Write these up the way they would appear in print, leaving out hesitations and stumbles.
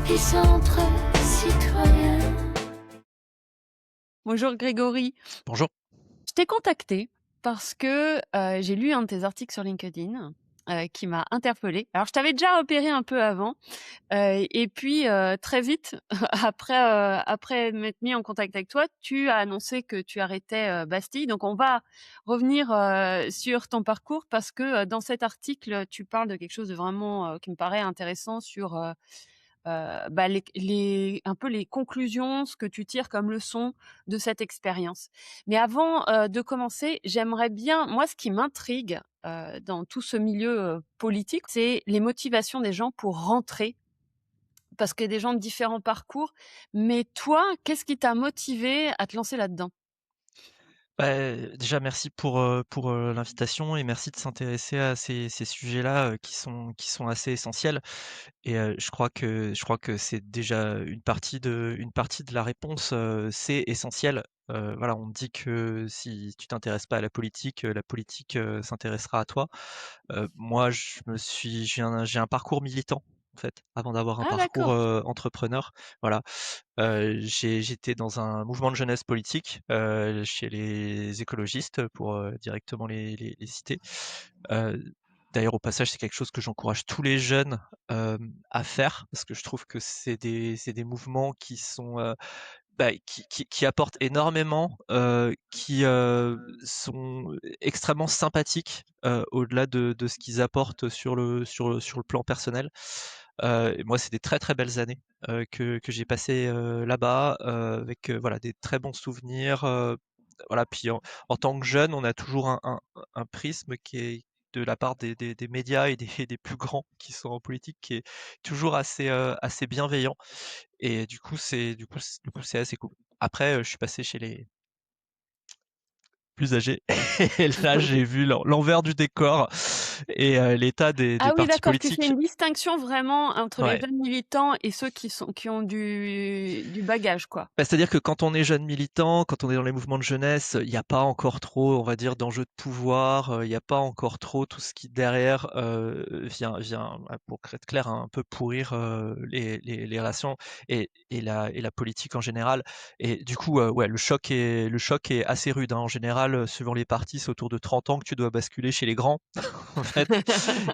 Épicentre citoyen. Bonjour Grégory. Bonjour. Je t'ai contacté parce que j'ai lu un de tes articles sur LinkedIn qui m'a interpellée. Alors, je t'avais déjà repéré un peu avant et puis très vite, après m'être mis en contact avec toi, tu as annoncé que tu arrêtais Bastille. Donc, on va revenir sur ton parcours parce que dans cet article, tu parles de quelque chose de vraiment qui me paraît intéressant sur un peu les conclusions, ce que tu tires comme leçon de cette expérience. Mais avant de commencer, j'aimerais bien, moi, ce qui m'intrigue dans tout ce milieu politique, c'est les motivations des gens pour rentrer, parce qu'il y a des gens de différents parcours. Mais toi, qu'est-ce qui t'a motivé à te lancer là-dedans? Déjà merci pour l'invitation et merci de s'intéresser à ces sujets-là, qui sont assez essentiels et je crois que c'est déjà une partie de la réponse, c'est essentiel. Voilà, on dit que si tu t'intéresses pas à la politique, s'intéressera à toi. Moi j'ai un parcours militant, en fait, avant d'avoir un Ah parcours, d'accord. entrepreneur. Voilà. J'étais dans un mouvement de jeunesse politique, chez les écologistes pour, directement les citer. Heu, D'ailleurs au passage, c'est quelque chose que j'encourage tous les jeunes, à faire parce que je trouve que c'est des mouvements qui sont, qui apportent énormément, qui, sont extrêmement sympathiques, au-delà de ce qu'ils apportent sur le plan personnel. Et moi, c'est des très, très belles années, que j'ai passées, là-bas, avec, voilà, des très bons souvenirs, voilà. Puis en tant que jeune, on a toujours un prisme qui est de la part des médias et des plus grands qui sont en politique, qui est toujours assez bienveillant. Et du coup, c'est assez cool. Après, je suis passé chez les plus âgés et là, j'ai vu l'envers du décor et l'état des Ah oui, partis d'accord, tu fais politiques. une distinction vraiment entre les Ouais. jeunes militants et ceux qui ont du bagage, quoi. C'est-à-dire que quand on est jeune militant, quand on est dans les mouvements de jeunesse, il y a pas encore trop, on va dire, d'enjeux de pouvoir, il y a pas encore trop tout ce qui derrière, vient, pour être clair, hein, un peu pourrir, les relations et la politique en général. Et du coup, ouais, le choc est assez rude, hein. En général, suivant les partis, c'est autour de 30 ans que tu dois basculer chez les grands, en fait.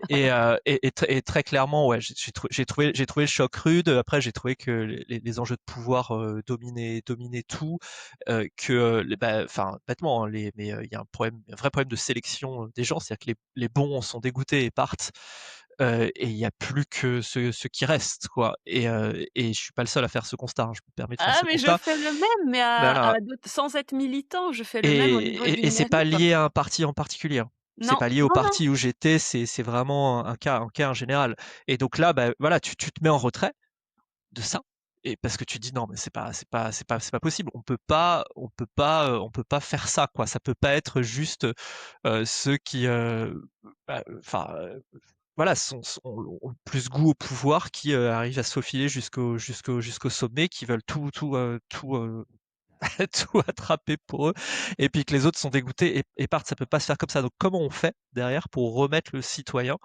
Et très clairement, ouais, j'ai trouvé le choc rude. Après, j'ai trouvé que les enjeux de pouvoir, dominaient tout, que, enfin, bêtement, hein, mais il y a un vrai problème de sélection, des gens. C'est-à-dire que les bons sont dégoûtés et partent, et il y a plus que ceux qui restent, quoi. Et je suis pas le seul à faire ce constat, hein. Je me permets de faire Ah ce mais je constat. fais le même, mais Voilà. à d'autres sans être militant, je fais le même au niveau Et d'une c'est mairie, pas quoi. lié à un parti en particulier, hein. C'est Non, pas lié au non, non. parti où j'étais, c'est vraiment un cas en général. Et donc là, voilà, tu te mets en retrait de ça, et parce que tu dis: «Non, mais c'est pas possible. On peut pas faire ça, quoi. Ça peut pas être juste, ceux qui, enfin, voilà, ont plus goût au pouvoir, qui, arrivent à se faufiler jusqu'au sommet, qui veulent tout, tout attraper pour eux, et puis que les autres sont dégoûtés et partent. Ça peut pas se faire comme ça. Donc comment on fait derrière pour remettre le citoyen,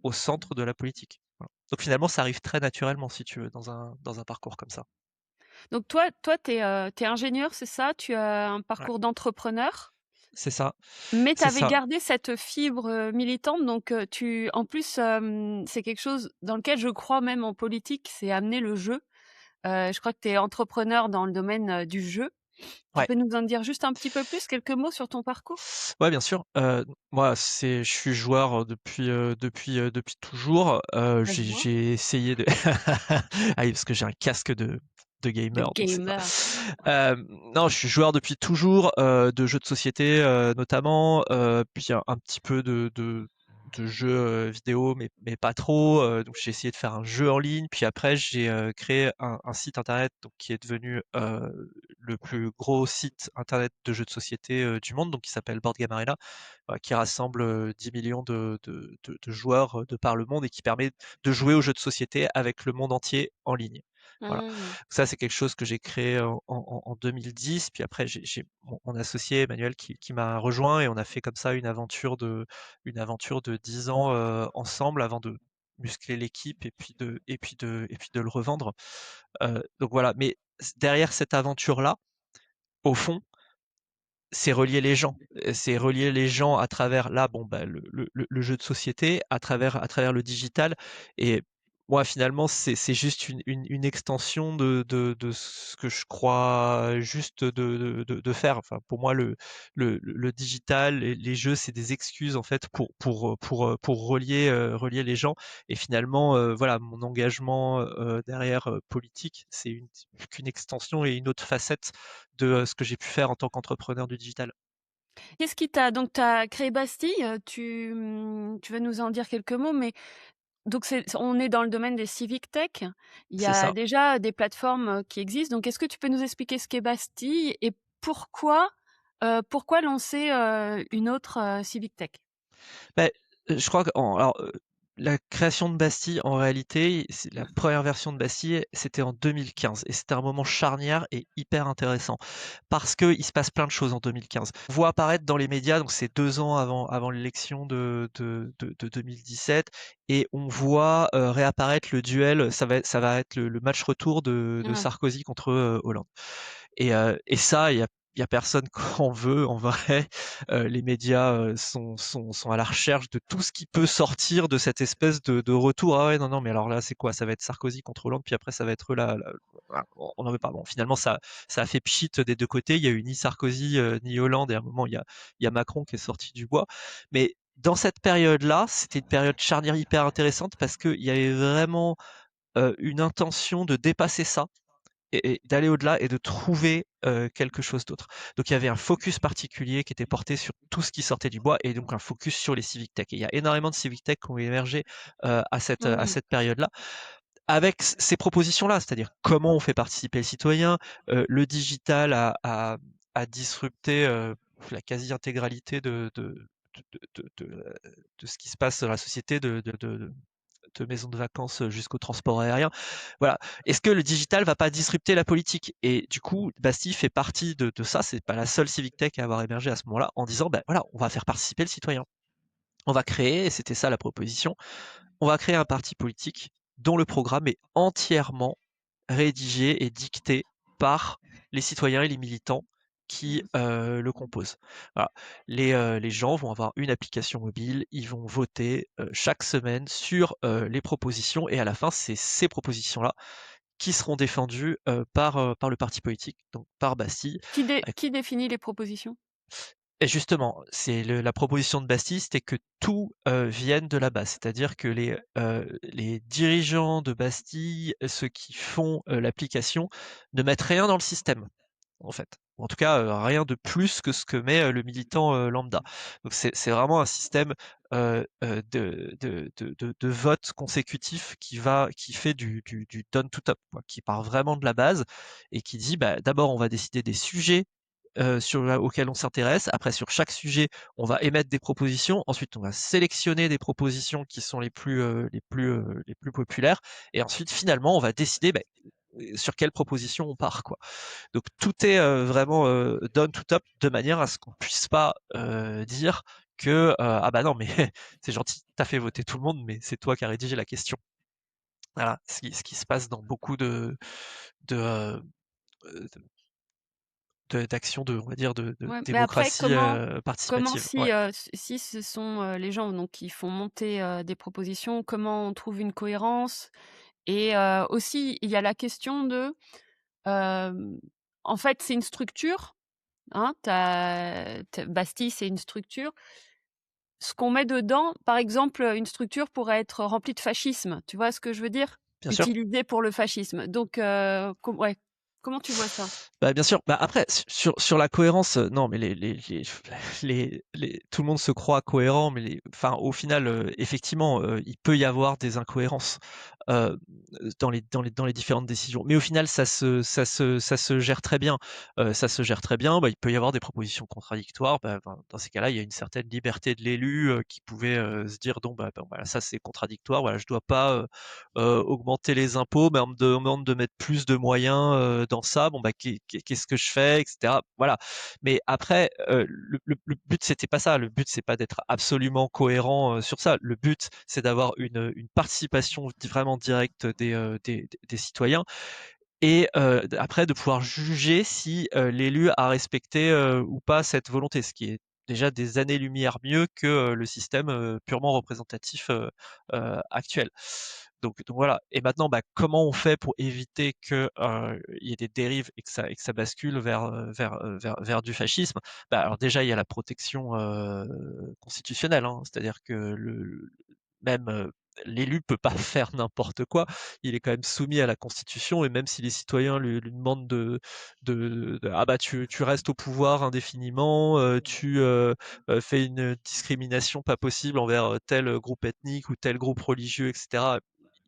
au centre de la politique? Voilà. Donc finalement, ça arrive très naturellement, si tu veux, dans un parcours comme ça. Donc toi, tu es ingénieur, c'est ça? Tu as un Ouais, parcours d'entrepreneur, c'est ça, mais tu c'est avais ça. gardé cette fibre, militante donc tu en plus, c'est quelque chose dans lequel je crois même en politique, c'est amener le jeu. Je crois que tu es entrepreneur dans le domaine, du jeu. Tu Ouais. peux nous en dire juste un petit peu plus, quelques mots sur ton parcours? Ouais, bien sûr. Moi, je suis joueur, depuis toujours. Ça se voit. J'ai essayé de ah oui, parce que j'ai un casque de De gamer, donc c'est ça. gamer. Non, je suis joueur depuis toujours, de jeux de société, notamment, puis un petit peu de jeux, vidéo, mais pas trop. Donc j'ai essayé de faire un jeu en ligne, puis après j'ai, créé un site internet, donc qui est devenu, le plus gros site internet de jeux de société, du monde, donc qui s'appelle Board Game Arena, qui rassemble, 10 millions de joueurs, de par le monde, et qui permet de jouer aux jeux de société avec le monde entier en ligne. Voilà. Mmh. Ça, c'est quelque chose que j'ai créé en 2010. Puis après, j'ai mon associé Emmanuel qui m'a rejoint, et on a fait comme ça une aventure de 10 ans, ensemble, avant de muscler l'équipe et puis de le revendre. Donc voilà, mais derrière cette aventure-là, au fond, c'est relier les gens. C'est relier les gens à travers là, bon, bah, le jeu de société, à travers le digital. Et moi, finalement, c'est juste une extension de ce que je crois juste de faire. Enfin, pour moi, le digital, les jeux, c'est des excuses en fait pour relier les gens. Et finalement, voilà, mon engagement derrière politique, c'est qu'une extension et une autre facette de ce que j'ai pu faire en tant qu'entrepreneur du digital. Qu'est-ce qui t'a donc tu as créé Bastille, tu vas nous en dire quelques mots, mais donc on est dans le domaine des civic tech. Il y C'est a ça. déjà des plateformes, qui existent. Donc est-ce que tu peux nous expliquer ce qu'est Bastille et pourquoi lancer, une autre, civic tech? Beh, je crois la création de Bastille, en réalité, c'est la première version de Bastille, c'était en 2015 et c'était un moment charnière et hyper intéressant parce qu'il se passe plein de choses en 2015. On voit apparaître dans les médias, donc c'est 2 ans avant l'élection de 2017 et on voit, réapparaître le duel, ça va être le match retour de Ouais. Sarkozy contre, Hollande. Et ça, il y a personne qui en veut en vrai. Les médias sont à la recherche de tout ce qui peut sortir de cette espèce de retour. Ah ouais, non, non, mais alors là, c'est quoi? Ça va être Sarkozy contre Hollande, puis après, ça va être voilà, on n'en veut pas. Bon, finalement, ça a fait pchit des deux côtés. Il y a eu ni Sarkozy ni Hollande, et à un moment, il y a Macron qui est sorti du bois. Mais dans cette période-là, c'était une période charnière hyper intéressante parce qu'il y avait vraiment une intention de dépasser ça et d'aller au-delà et de trouver quelque chose d'autre. Donc il y avait un focus particulier qui était porté sur tout ce qui sortait du bois et donc un focus sur les civic tech. Et il y a énormément de civic tech qui ont émergé à Mmh. cette période-là avec ces propositions-là, c'est-à-dire comment on fait participer le citoyen. Le digital a disrupté la quasi-intégralité de ce qui se passe dans la société, de maisons de vacances jusqu'au transport aérien. Voilà. Est-ce que le digital va pas disrupter la politique? Et du coup, Bastille fait partie de ça. C'est pas la seule civic tech à avoir émergé à ce moment-là en disant, ben voilà, on va faire participer le citoyen. On va créer, et c'était ça la proposition, on va créer un parti politique dont le programme est entièrement rédigé et dicté par les citoyens et les militants qui le composent. Voilà. Les gens vont avoir une application mobile, ils vont voter chaque semaine sur les propositions et à la fin, c'est ces propositions-là qui seront défendues par le parti politique, donc par Bastille. Qui définit les propositions? Et justement, la proposition de Bastille, c'était que tout vienne de la base, c'est-à-dire que les dirigeants de Bastille, ceux qui font l'application, ne mettent rien dans le système, en fait. Ou en tout cas, rien de plus que ce que met le militant lambda. Donc c'est vraiment un système de vote consécutif qui fait du down to top, quoi, qui part vraiment de la base et qui dit, bah, d'abord on va décider des sujets auquel on s'intéresse. Après, sur chaque sujet, on va émettre des propositions. Ensuite, on va sélectionner des propositions qui sont les plus populaires. Et ensuite, finalement, on va décider sur quelle proposition on part, quoi. Donc tout est vraiment down to top de manière à ce qu'on puisse pas dire que ah bah non mais c'est gentil, t'as fait voter tout le monde, mais c'est toi qui as rédigé la question. Voilà, ce qui se passe dans beaucoup de, d'actions on va dire de Ouais, mais après démocratie comment participative. si, Ouais. si ce sont, les gens donc qui font monter, des propositions, comment on trouve une cohérence? Et aussi, il y a la question de, hem, en fait, c'est une structure, hein, Bastille, c'est une structure. Ce qu'on met dedans, par exemple, une structure pourrait être remplie de fascisme, tu vois ce que je veux dire? Bien sûr. Utilisée pour le fascisme. Donc ouais, comment tu vois ça? Bah, bien sûr. Bah, après sur la cohérence, non, mais tout le monde se croit cohérent, mais enfin, au final, effectivement, il peut y avoir des incohérences, heu, dans les différentes décisions. Mais au final, ça se gère très bien. Ça se gère très bien. Bah, il peut y avoir des propositions contradictoires. Bah, dans ces cas-là, il y a une certaine liberté de l'élu, qui pouvait, se dire: «Donc, bah, bon, voilà, ça c'est contradictoire. Voilà, je dois pas, augmenter les impôts, mais on me demande de mettre plus de moyens, dans ça, bon bah qu'est-ce que je fais, etc. Voilà. Mais après, le but c'était pas ça. Le but c'est pas d'être absolument cohérent sur ça. Le but c'est d'avoir une participation vraiment directe des citoyens et après de pouvoir juger si l'élu a respecté ou pas cette volonté, ce qui est déjà des années-lumière mieux que le système purement représentatif actuel. Donc voilà. Et maintenant, bah, comment on fait pour éviter que il y ait des dérives et que ça bascule vers du fascisme? Bah, alors déjà, il y a la protection constitutionnelle, hein, c'est-à-dire que même l'élu peut pas faire n'importe quoi. Il est quand même soumis à la Constitution et même si les citoyens lui demandent ah bah tu restes au pouvoir indéfiniment, tu fais une discrimination pas possible envers tel groupe ethnique ou tel groupe religieux, etc.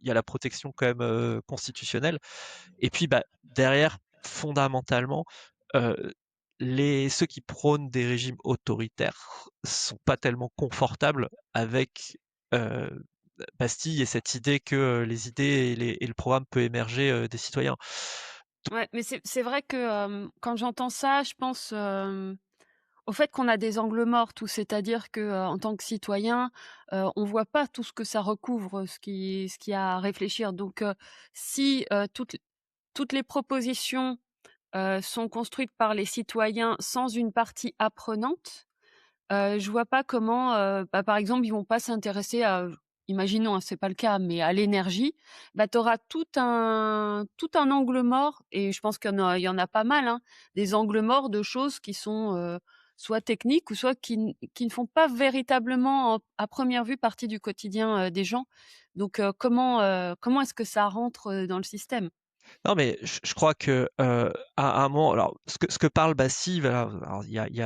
Il y a la protection quand même constitutionnelle. Et puis bah derrière, fondamentalement, euh, ceux qui prônent des régimes autoritaires sont pas tellement confortables avec euh, Bastille et cette idée que les idées et le programme peut émerger des citoyens. Ouais, mais c'est vrai que quand j'entends ça, je pense au fait qu'on a des angles morts tous, c'est-à-dire que en tant que citoyen, on voit pas tout ce que ça recouvre, ce qu'il y a à réfléchir. Donc, si toutes les propositions sont construites par les citoyens sans une partie apprenante, je vois pas comment, bah, par exemple, ils vont pas s'intéresser à imaginons, hein, c'est pas le cas, mais à l'énergie. Bah, tu auras tout un angle mort et je pense qu'il y en a pas mal, hein, des angles morts de choses qui sont, soit techniques ou soit qui ne font pas véritablement, à première vue, partie du quotidien, des gens. Donc, comment est-ce que ça rentre, dans le système? Non, mais je crois que à un moment, alors ce que parle Bassi, voilà, alors il y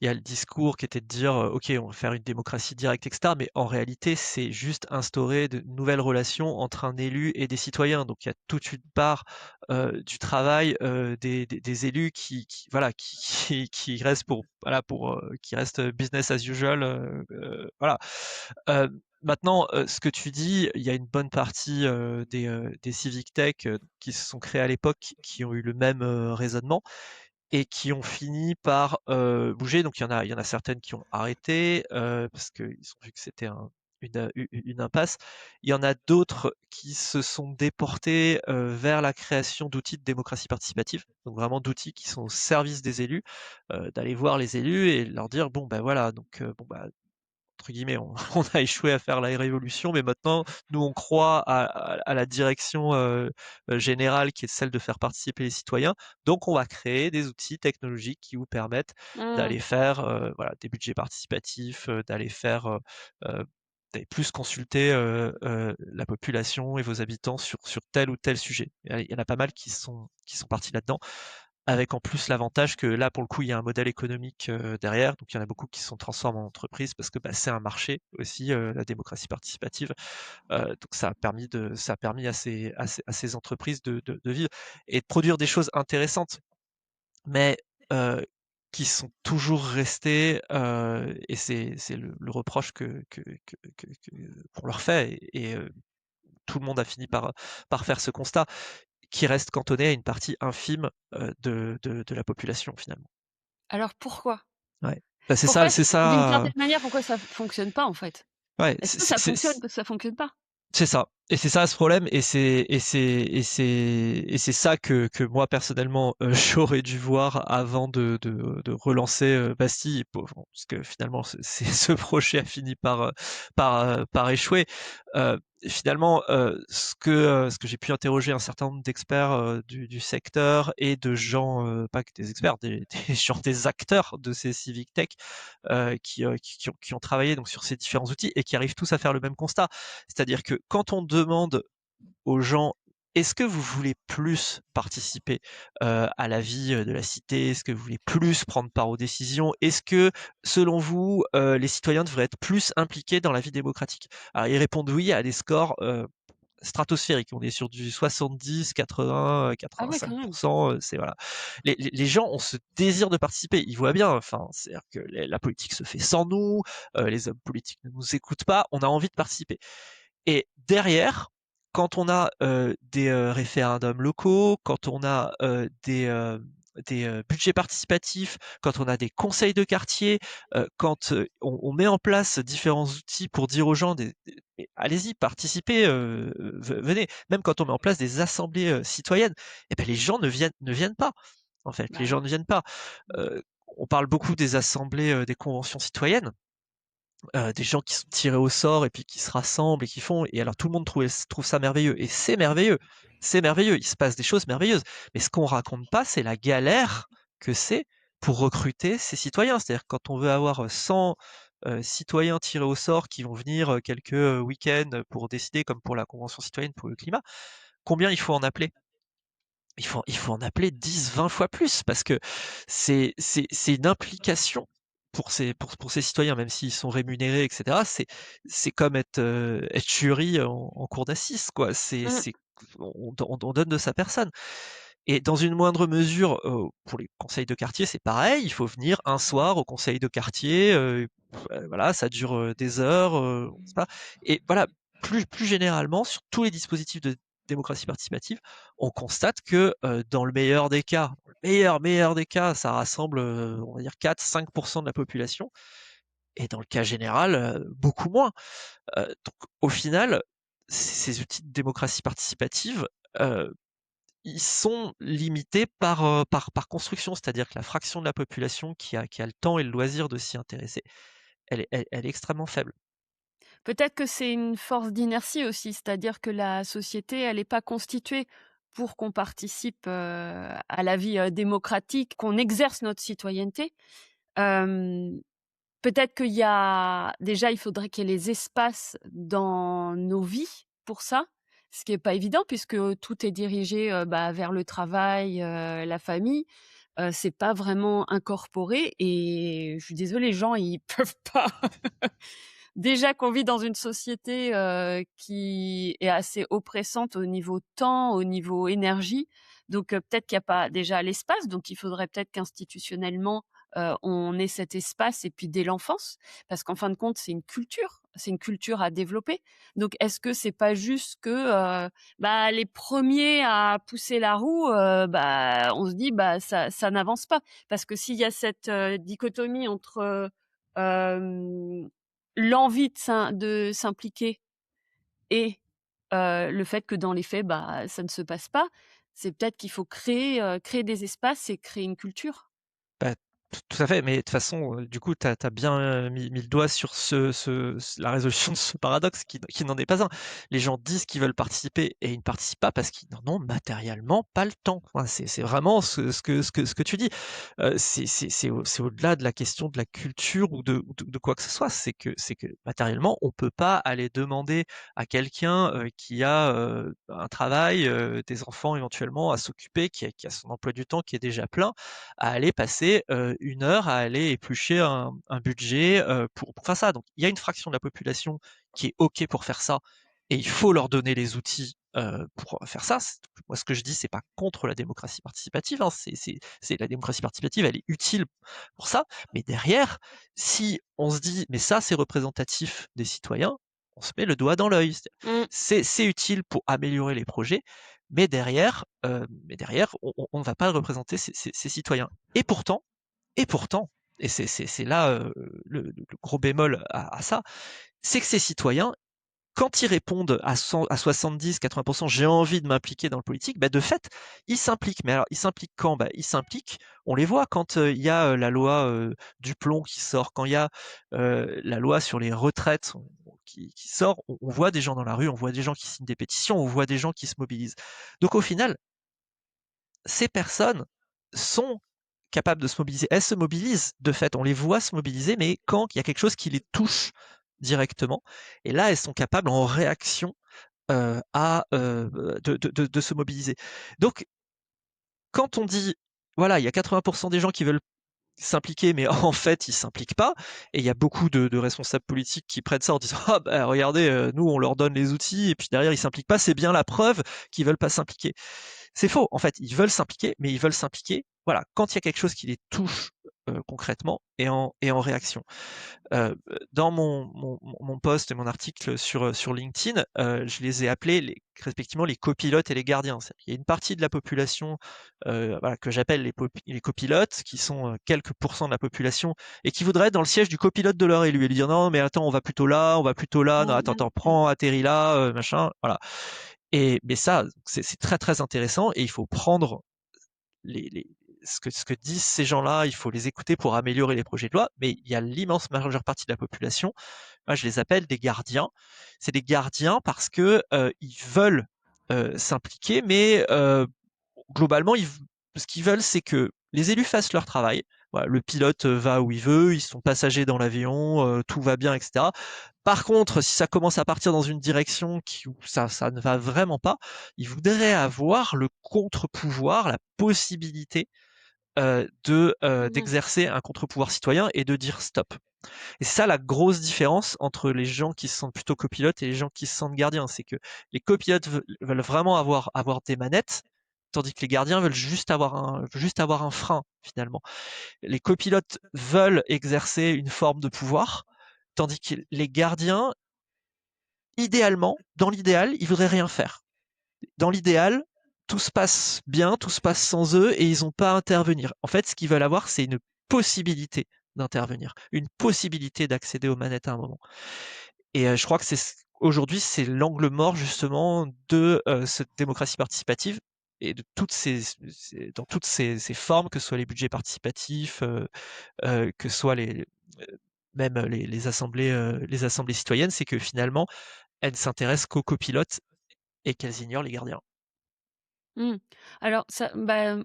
a le discours qui était de dire, ok, on va faire une démocratie directe, etc. Mais en réalité, c'est juste instaurer de nouvelles relations entre un élu et des citoyens. Donc il y a toute une part du travail des élus voilà qui reste pour voilà pour qui reste business as usual, voilà. Euh, Maintenant, ce que tu dis, il y a une bonne partie des civic tech qui se sont créés à l'époque, qui ont eu le même raisonnement et qui ont fini par bouger. Donc il y en a certaines qui ont arrêté parce qu'ils ont vu que c'était une impasse. Il y en a d'autres qui se sont déportés vers la création d'outils de démocratie participative, donc vraiment d'outils qui sont au service des élus, d'aller voir les élus et leur dire bon ben voilà, donc bon bah entre guillemets, on a échoué à faire la révolution, mais maintenant, nous, on croit à la direction générale qui est celle de faire participer les citoyens. Donc, on va créer des outils technologiques qui vous permettent Mmh. d'aller faire voilà, des budgets participatifs, euh, d'aller plus consulter la population et vos habitants sur tel ou tel sujet. Il y en a pas mal qui sont partis là-dedans avec en plus l'avantage que là, pour le coup, il y a un modèle économique derrière. Donc, il y en a beaucoup qui se transforment en entreprise parce que bah, c'est un marché aussi, la démocratie participative. Donc, ça a permis à ces entreprises de vivre et de produire des choses intéressantes, mais qui sont toujours restées, et c'est le reproche qu'on leur fait, tout le monde a fini par faire ce constat, qui reste cantonné à une partie infime de la population finalement. Alors pourquoi? Ouais. Bah, Pourquoi c'est d'une ça, certaine manière, pourquoi ça fonctionne pas, en fait? ouais, Est-ce que ça fonctionne ou que ça fonctionne pas? c'est ça. Et c'est ça ce problème, et c'est ça que moi personnellement j'aurais dû voir avant de relancer Bastille, parce que finalement ce projet a fini par échouer. Finalement, ce que j'ai pu interroger un certain nombre d'experts du secteur et de gens, pas que des experts, des gens, des acteurs de ces civic tech qui ont travaillé donc sur ces différents outils et qui arrivent tous à faire le même constat. C'est-à-dire que quand on demande aux gens est-ce que vous voulez plus participer à la vie de la cité? Est-ce que vous voulez plus prendre part aux décisions? Est-ce que, selon vous, les citoyens devraient être plus impliqués dans la vie démocratique? Alors, ils répondent oui à des scores stratosphériques. On est sur du 70, 80, Ah ouais, quand même. 85%. C'est voilà. Les gens ont ce désir de participer. Ils voient bien. Enfin, c'est-à-dire que la politique se fait sans nous. Les hommes politiques ne nous écoutent pas. On a envie de participer. Et derrière, quand on a des référendums locaux, quand on a des budgets participatifs, quand on a des conseils de quartier, quand on met en place différents outils pour dire aux gens allez-y, participez, venez. Même quand on met en place des assemblées citoyennes, eh ben, les gens ne viennent pas. En fait, les Bah gens oui. ne viennent pas. On parle beaucoup des assemblées, des conventions citoyennes. Des gens qui sont tirés au sort et puis qui se rassemblent et qui font, et alors tout le monde trouve ça merveilleux, et c'est merveilleux, il se passe des choses merveilleuses. Mais ce qu'on raconte pas, c'est la galère que c'est pour recruter ces citoyens. C'est-à-dire quand on veut avoir 100 citoyens tirés au sort qui vont venir quelques week-ends pour décider, comme pour la Convention citoyenne pour le climat, combien il faut en appeler? Il faut en appeler 10-20 fois plus, parce que c'est une implication pour ces citoyens, même s'ils sont rémunérés, et cetera. C'est comme être jury en cour d'assises, quoi. Mmh. On donne de sa personne. Et dans une moindre mesure, pour les conseils de quartier, c'est pareil. Il faut venir un soir au conseil de quartier, voilà, ça dure des heures, on sait pas. Et voilà, plus généralement, sur tous les dispositifs de démocratie participative, on constate que dans le meilleur des cas, meilleur des cas, ça rassemble, on va dire 4-5% de la population, et dans le cas général, beaucoup moins. Donc au final, ces outils de démocratie participative, euh, ils sont limités par construction, c'est-à-dire que la fraction de la population qui a le temps et le loisir de s'y intéresser, elle est extrêmement faible. Peut-être que c'est une force d'inertie aussi, c'est-à-dire que la société, elle est pas constituée pour qu'on participe, à la vie, démocratique, qu'on exerce notre citoyenneté. Hem, Peut-être qu'il y a déjà, il faudrait qu'il y ait les espaces dans nos vies pour ça, ce qui est pas évident puisque tout est dirigé, bah, vers le travail, la famille. C'est pas vraiment incorporé et je suis désolée, les gens, ils peuvent pas. Déjà qu'on vit dans une société, qui est assez oppressante au niveau temps, au niveau énergie, donc peut-être qu'il y a pas déjà l'espace, donc il faudrait peut-être qu'institutionnellement, on ait cet espace et puis dès l'enfance, parce qu'en fin de compte, c'est une culture à développer. Donc est-ce que c'est pas juste que, bah, les premiers à pousser la roue, bah, on se dit: «Bah, ça n'avance pas». Parce que s'il y a cette, dichotomie entre, hem l'envie de s'impliquer et le fait que dans les faits, bah, ça ne se passe pas, c'est peut-être qu'il faut créer des espaces et créer une culture. Bah, tout à fait, mais de toute façon, du coup, tu as bien mis le doigt sur la résolution de ce paradoxe qui n'en est pas un. Les gens disent qu'ils veulent participer et ils ne participent pas parce qu'ils n'en ont matériellement pas le temps. Enfin, c'est vraiment ce que tu dis. C'est au-delà de la question de la culture ou de quoi que ce soit. C'est que matériellement, on peut pas aller demander à quelqu'un qui a un travail, des enfants éventuellement à s'occuper, qui a son emploi du temps qui est déjà plein, à aller passer 1 heure à aller éplucher un budget pour faire ça. Donc il y a une fraction de la population qui est OK pour faire ça, et il faut leur donner les outils pour faire ça. Moi, ce que je dis, c'est pas contre la démocratie participative, hein, la démocratie participative, elle est utile pour ça. Mais derrière, si on se dit, mais ça, c'est représentatif des citoyens, on se met le doigt dans l'œil. Mmh. C'est utile pour améliorer les projets, mais derrière, on ne va pas représenter ces citoyens. Et pourtant, et pourtant, et c'est là le gros bémol à ça, c'est que ces citoyens, quand ils répondent à 70-80%, j'ai envie de m'impliquer dans le politique, bah de fait, ils s'impliquent. Mais alors, ils s'impliquent quand? Bah, ils s'impliquent, on les voit quand il y a la loi du plomb qui sort, quand il y a la loi sur les retraites qui sort, on voit des gens dans la rue, on voit des gens qui signent des pétitions, on voit des gens qui se mobilisent. Donc au final, ces personnes sont capables de se mobiliser. Elles se mobilisent, de fait, on les voit se mobiliser, mais quand il y a quelque chose qui les touche directement, et là, elles sont capables, en réaction, de se mobiliser. Donc, quand on dit, voilà, il y a 80% des gens qui veulent s'impliquer, mais en fait, ils s'impliquent pas, et il y a beaucoup de responsables politiques qui prennent ça en disant, ah bah regardez, nous on leur donne les outils, et puis derrière ils s'impliquent pas, c'est bien la preuve qu'ils veulent pas s'impliquer. C'est faux. En fait, ils veulent s'impliquer, mais ils veulent s'impliquer, voilà, quand il y a quelque chose qui les touche concrètement et en réaction. Dans mon post et mon article sur LinkedIn, je les ai appelés respectivement les copilotes et les gardiens. Il y a une partie de la population voilà, que j'appelle les copilotes, qui sont quelques pourcents de la population et qui voudraient être dans le siège du copilote de leur élu et lui dire non, mais attends, on va plutôt là, non, attends, prends, atterris là, machin, voilà. Mais ça, c'est très très intéressant et il faut prendre les ce que disent ces gens-là, il faut les écouter pour améliorer les projets de loi, mais il y a l'immense majeure partie de la population, moi je les appelle des gardiens. C'est des gardiens parce que ils veulent s'impliquer, mais globalement, ce qu'ils veulent, c'est que les élus fassent leur travail. Voilà, le pilote va où il veut, ils sont passagers dans l'avion, tout va bien, etc. Par contre, si ça commence à partir dans une direction où ça ne va vraiment pas, ils voudraient avoir le contre-pouvoir, la possibilité Mmh. d'exercer un contre-pouvoir citoyen et de dire stop. Et c'est ça la grosse différence entre les gens qui se sentent plutôt copilotes et les gens qui se sentent gardiens, c'est que les copilotes veulent vraiment avoir des manettes, tandis que les gardiens veulent juste avoir un frein finalement. Les copilotes veulent exercer une forme de pouvoir, tandis que les gardiens, idéalement, dans l'idéal, ils voudraient rien faire. Dans l'idéal, tout se passe bien, tout se passe sans eux et ils n'ont pas à intervenir. En fait, ce qu'ils veulent avoir, c'est une possibilité d'intervenir, une possibilité d'accéder aux manettes à un moment. Et je crois que aujourd'hui, c'est l'angle mort justement de cette démocratie participative et de dans toutes ces formes, que ce soit les budgets participatifs, que ce soit même les assemblées citoyennes, c'est que finalement, elles ne s'intéressent qu'aux copilotes et qu'elles ignorent les gardiens. Mmh. Alors ça, bah,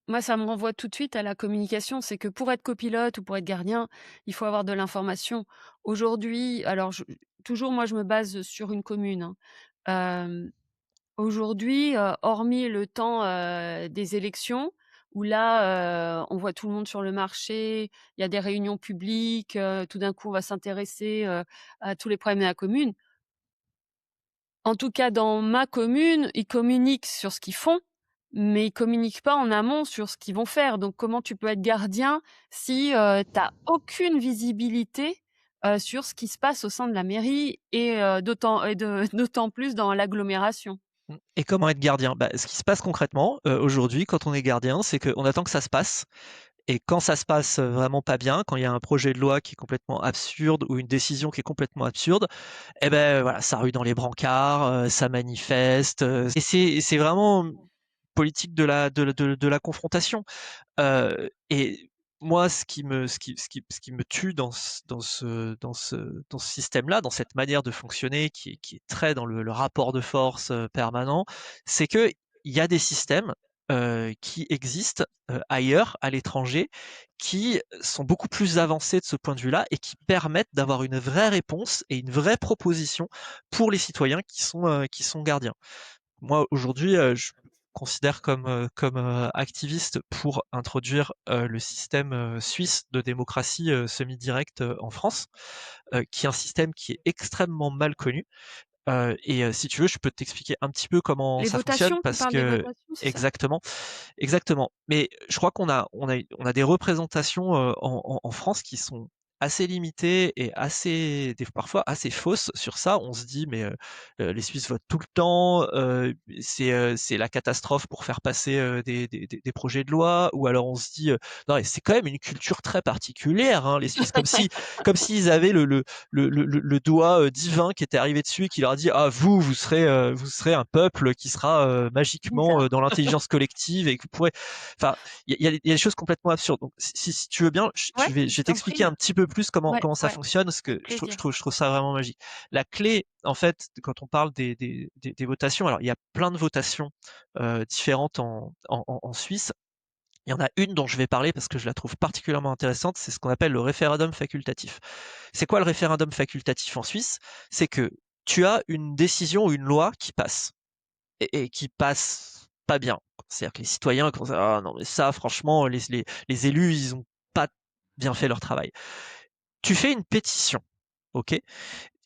moi, ça me renvoie tout de suite à la communication. C'est que pour être copilote ou pour être gardien, il faut avoir de l'information. Aujourd'hui, alors toujours moi, je me base sur une commune, hein. Aujourd'hui, hormis le temps, des élections où là, on voit tout le monde sur le marché, il y a des réunions publiques, tout d'un coup, on va s'intéresser, à tous les problèmes de la commune. En tout cas, dans ma commune, ils communiquent sur ce qu'ils font, mais ils communiquent pas en amont sur ce qu'ils vont faire. Donc comment tu peux être gardien si, tu as aucune visibilité, sur ce qui se passe au sein de la mairie et d'autant plus dans l'agglomération? Et comment être gardien? Bah, ce qui se passe concrètement, aujourd'hui, quand on est gardien, c'est qu'on attend que ça se passe et quand ça se passe, vraiment pas bien, quand il y a un projet de loi qui est complètement absurde ou une décision qui est complètement absurde, et ben voilà, ça rue dans les brancards, ça manifeste, et c'est vraiment politique de la confrontation. Et moi, ce qui me tue dans ce système-là, dans cette manière de fonctionner qui est très dans le rapport de force permanent, c'est que il y a des systèmes qui existent ailleurs, à l'étranger, qui sont beaucoup plus avancés de ce point de vue-là et qui permettent d'avoir une vraie réponse et une vraie proposition pour les citoyens qui sont gardiens. Moi, aujourd'hui, je me considère comme activiste pour introduire le système suisse de démocratie semi-directe en France, qui est un système qui est extrêmement mal connu. Si tu veux, je peux t'expliquer un petit peu comment Les ça fonctionne votations? Tu parce parles des que votations, c'est ça? exactement, exactement. Mais je crois on a des représentations en France qui sont assez limitées et parfois assez fausses sur ça. On se dit, mais les Suisses votent tout le temps, c'est la catastrophe pour faire passer des projets de loi. Ou alors on se dit, non, mais c'est quand même une culture très particulière, hein, les Suisses, comme s'ils avaient le doigt divin qui était arrivé dessus et qui leur a dit ah vous serez un peuple qui sera magiquement Bizarre. dans l'intelligence collective et que vous pourrez enfin il y a des choses complètement absurdes. Donc si tu veux bien Ouais, je je vais t'en t'expliquer prie. un petit peu plus Ouais, comment ça ouais, fonctionne parce que plaisir. je trouve ça vraiment magique. La clé en fait quand on parle des votations, alors il y a plein de votations différentes en Suisse. Il y en a une dont je vais parler parce que je la trouve particulièrement intéressante, c'est ce qu'on appelle le référendum facultatif. C'est quoi le référendum facultatif en Suisse? C'est que tu as une décision ou une loi qui passe et qui passe pas bien. C'est-à-dire que les citoyens commencent à ah non mais ça franchement les élus ils ont pas bien fait leur travail. Tu fais une pétition, ok?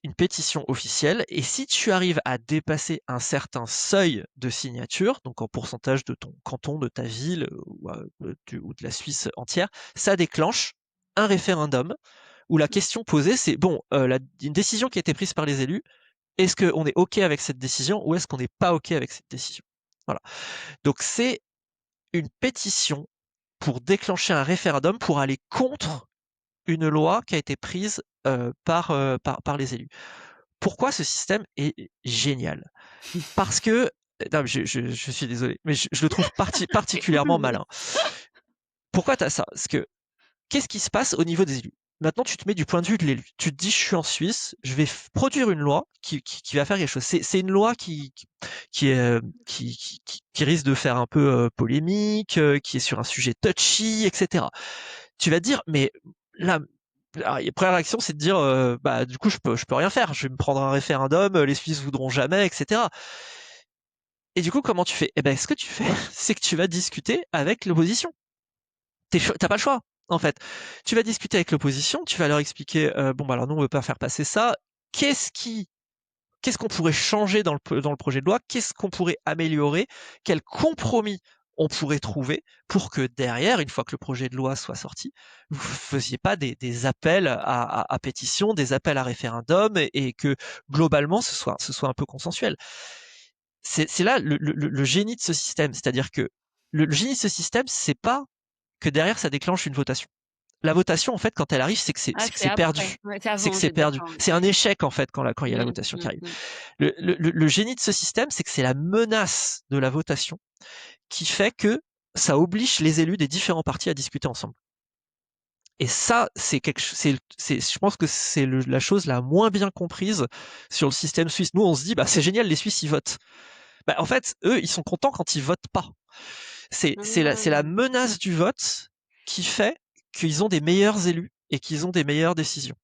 une pétition officielle, et si tu arrives à dépasser un certain seuil de signature, donc en pourcentage de ton canton, de ta ville ou de la Suisse entière, ça déclenche un référendum où la question posée c'est bon, une décision qui a été prise par les élus, est-ce qu'on est OK avec cette décision ou est-ce qu'on n'est pas OK avec cette décision? Voilà. Donc c'est une pétition pour déclencher un référendum pour aller contre une loi qui a été prise par les élus. Pourquoi ce système est génial? Parce que, non, mais je suis désolé, mais je le trouve C'est particulièrement cool. malin. Pourquoi tu as ça? Parce que qu'est-ce qui se passe au niveau des élus? Maintenant, tu te mets du point de vue de l'élu. Tu te dis, je suis en Suisse, je vais produire une loi qui va faire quelque chose. C'est une loi qui, est, qui risque de faire un peu polémique, qui est sur un sujet touchy, etc. Tu vas te dire, mais là, la première réaction, c'est de dire, bah du coup, je peux rien faire. Je vais me prendre un référendum, les Suisses voudront jamais, etc. Et du coup, comment tu fais? Eh ben, ce que tu fais, c'est que tu vas discuter avec l'opposition. T'as pas le choix, en fait. Tu vas discuter avec l'opposition, tu vas leur expliquer, bon, bah alors nous, on veut pas faire passer ça. Qu'est-ce qui, qu'est-ce qu'on pourrait changer dans le projet de loi? Qu'est-ce qu'on pourrait améliorer? Quel compromis on pourrait trouver pour que derrière, une fois que le projet de loi soit sorti, vous faisiez pas des appels à pétition, des appels à référendum et que globalement ce soit un peu consensuel. C'est là le génie de ce système, c'est-à-dire que le génie de ce système, c'est pas que derrière ça déclenche une votation. La votation, en fait, quand elle arrive, c'est que Ah, c'est c'est après. perdu. Ouais, c'est C'est que avant, c'est t'es perdu. d'accord. C'est un échec, en fait, quand il y a la Mmh, votation qui mmh, arrive. mmh. Le génie de ce système, c'est que c'est la menace de la votation qui fait que ça oblige les élus des différents partis à discuter ensemble. Et ça, c'est quelque chose, je pense que c'est la chose la moins bien comprise sur le système suisse. Nous, on se dit, bah, c'est génial, les Suisses, ils votent. Bah, en fait, eux, ils sont contents quand ils votent pas. C'est la Ah. menace du vote qui fait qu'ils ont des meilleurs élus et qu'ils ont des meilleures décisions.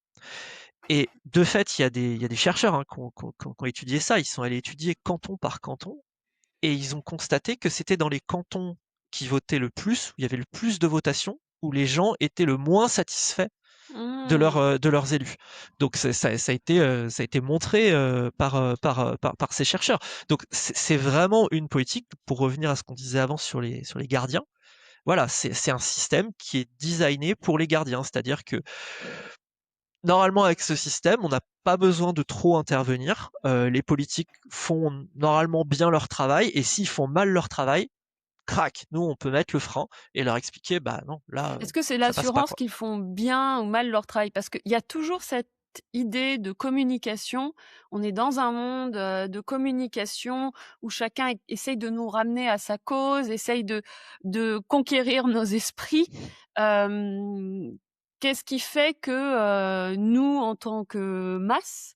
Et de fait, il y a des chercheurs hein, qui ont étudié ça. Ils sont allés étudier canton par canton et ils ont constaté que c'était dans les cantons qui votaient le plus, où il y avait le plus de votations, où les gens étaient le moins satisfaits Mmh. de leurs élus. Donc ça a été montré par ces chercheurs. Donc c'est vraiment une politique, pour revenir à ce qu'on disait avant sur les gardiens, voilà, c'est un système qui est designé pour les gardiens. C'est-à-dire que normalement avec ce système, on n'a pas besoin de trop intervenir. Les politiques font normalement bien leur travail et s'ils font mal leur travail, crac, nous on peut mettre le frein et leur expliquer, bah non, là, Est-ce que c'est ça passe pas l'assurance quoi. qu'ils font bien ou mal leur travail? Parce qu'il y a toujours cette idée de communication. On est dans un monde, de communication où chacun essaye de nous ramener à sa cause, essaye de conquérir nos esprits. Hem, Qu'est-ce qui fait que, nous, en tant que masse,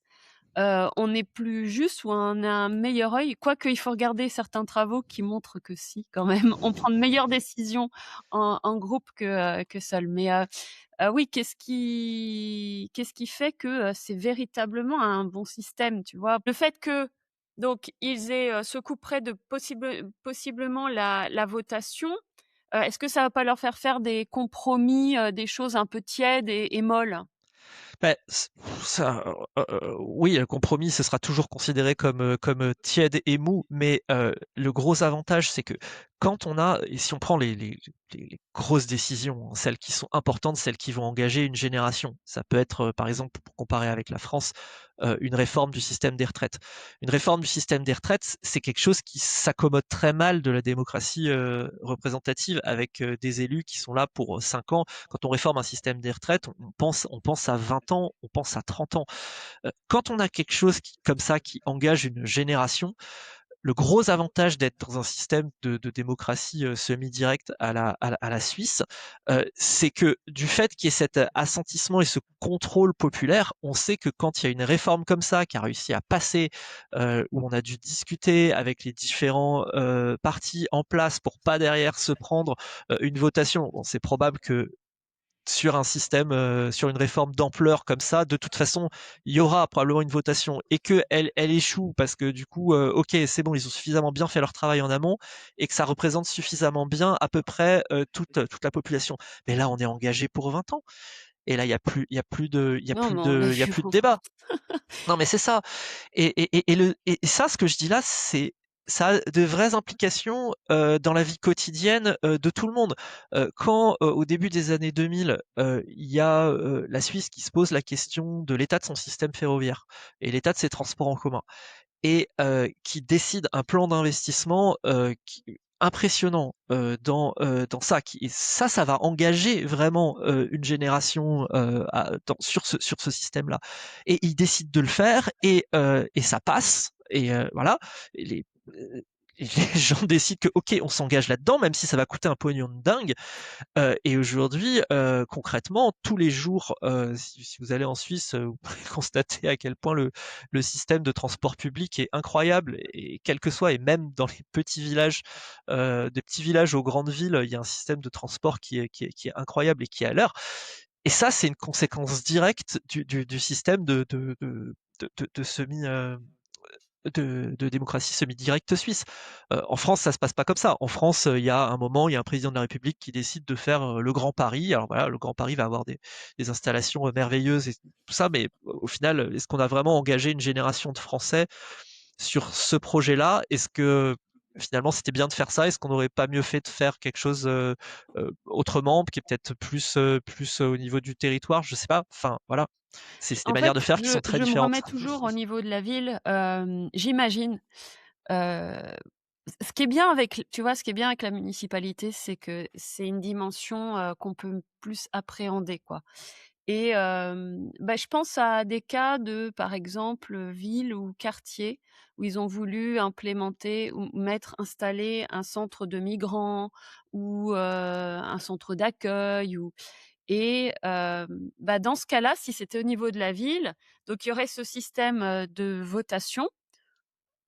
on est plus juste ou on a un meilleur œil? Quoique il faut regarder certains travaux qui montrent que si, quand même, on prend de meilleures décisions en groupe que seul. Mais, oui, qu'est-ce qui fait que, c'est véritablement un bon système, tu vois? Le fait que donc ils aient, ce couperet de possiblement la votation, est-ce que ça va pas leur faire faire des compromis, des choses un peu tièdes et molles? Bah, ça, oui, le compromis, ce sera toujours considéré comme tiède et mou, mais le gros avantage, c'est que quand on a, et si on prend les grosses décisions, hein, celles qui sont importantes, celles qui vont engager une génération, ça peut être, par exemple, pour comparer avec la France, une réforme du système des retraites. Une réforme du système des retraites, c'est quelque chose qui s'accommode très mal de la démocratie représentative, avec des élus qui sont là pour 5 ans. Quand on réforme un système des retraites, on pense à 20 ans, on pense à 30 ans. Quand on a quelque chose comme ça qui engage une génération, le gros avantage d'être dans un système de démocratie semi-directe à la Suisse, c'est que du fait qu'il y ait cet assentissement et ce contrôle populaire, on sait que quand il y a une réforme comme ça qui a réussi à passer, où on a dû discuter avec les différents partis en place pour pas derrière se prendre une votation, bon, c'est probable que sur un système, sur une réforme d'ampleur comme ça, de toute façon, il y aura probablement une votation et que elle échoue parce que du coup, OK, c'est bon, ils ont suffisamment bien fait leur travail en amont et que ça représente suffisamment bien à peu près toute la population. Mais là, on est engagé pour 20 ans. Et là, Non, mais on l'a il y a vu plus de en débat. France. Non, mais c'est ça. Et ça, ce que je dis là, ça a de vraies implications dans la vie quotidienne de tout le monde. Quand au début des années 2000, il y a la Suisse qui se pose la question de l'état de son système ferroviaire et l'état de ses transports en commun, et qui décide un plan d'investissement impressionnant dans ça. Ça va engager vraiment une génération sur ce système-là. Et il décide de le faire et ça passe. Et voilà. Et les gens décident que ok, on s'engage là-dedans, même si ça va coûter un pognon de dingue. Et aujourd'hui, concrètement, tous les jours, si vous allez en Suisse, vous pouvez constater à quel point le système de transport public est incroyable, et quel que soit, et même dans les petits villages, des petits villages aux grandes villes, il y a un système de transport qui est incroyable et qui est à l'heure. Et ça, c'est une conséquence directe du système de semi, de démocratie semi-directe suisse. En France, ça se passe pas comme ça. En France, il y a un moment, il y a un président de la République qui décide de faire le Grand Paris. Alors voilà, le Grand Paris va avoir des installations merveilleuses et tout ça, mais au final, est-ce qu'on a vraiment engagé une génération de Français sur ce projet-là? Est-ce que finalement c'était bien de faire ça? Est-ce qu'on n'aurait pas mieux fait de faire quelque chose autrement, qui est peut-être plus au niveau du territoire? Je sais pas. Enfin voilà, c'est des En manières de fait, faire qui sont très je me différentes. remets toujours au niveau de la ville, j'imagine, heu, ce qui est bien avec tu vois, ce qui est bien avec la municipalité, c'est que c'est une dimension, qu'on peut plus appréhender, quoi. Et bah, je pense à des cas de, par exemple, villes ou quartiers où ils ont voulu implémenter ou installer un centre de migrants ou un centre d'accueil ou et bah, dans ce cas-là, si c'était au niveau de la ville, donc il y aurait ce système, de votation.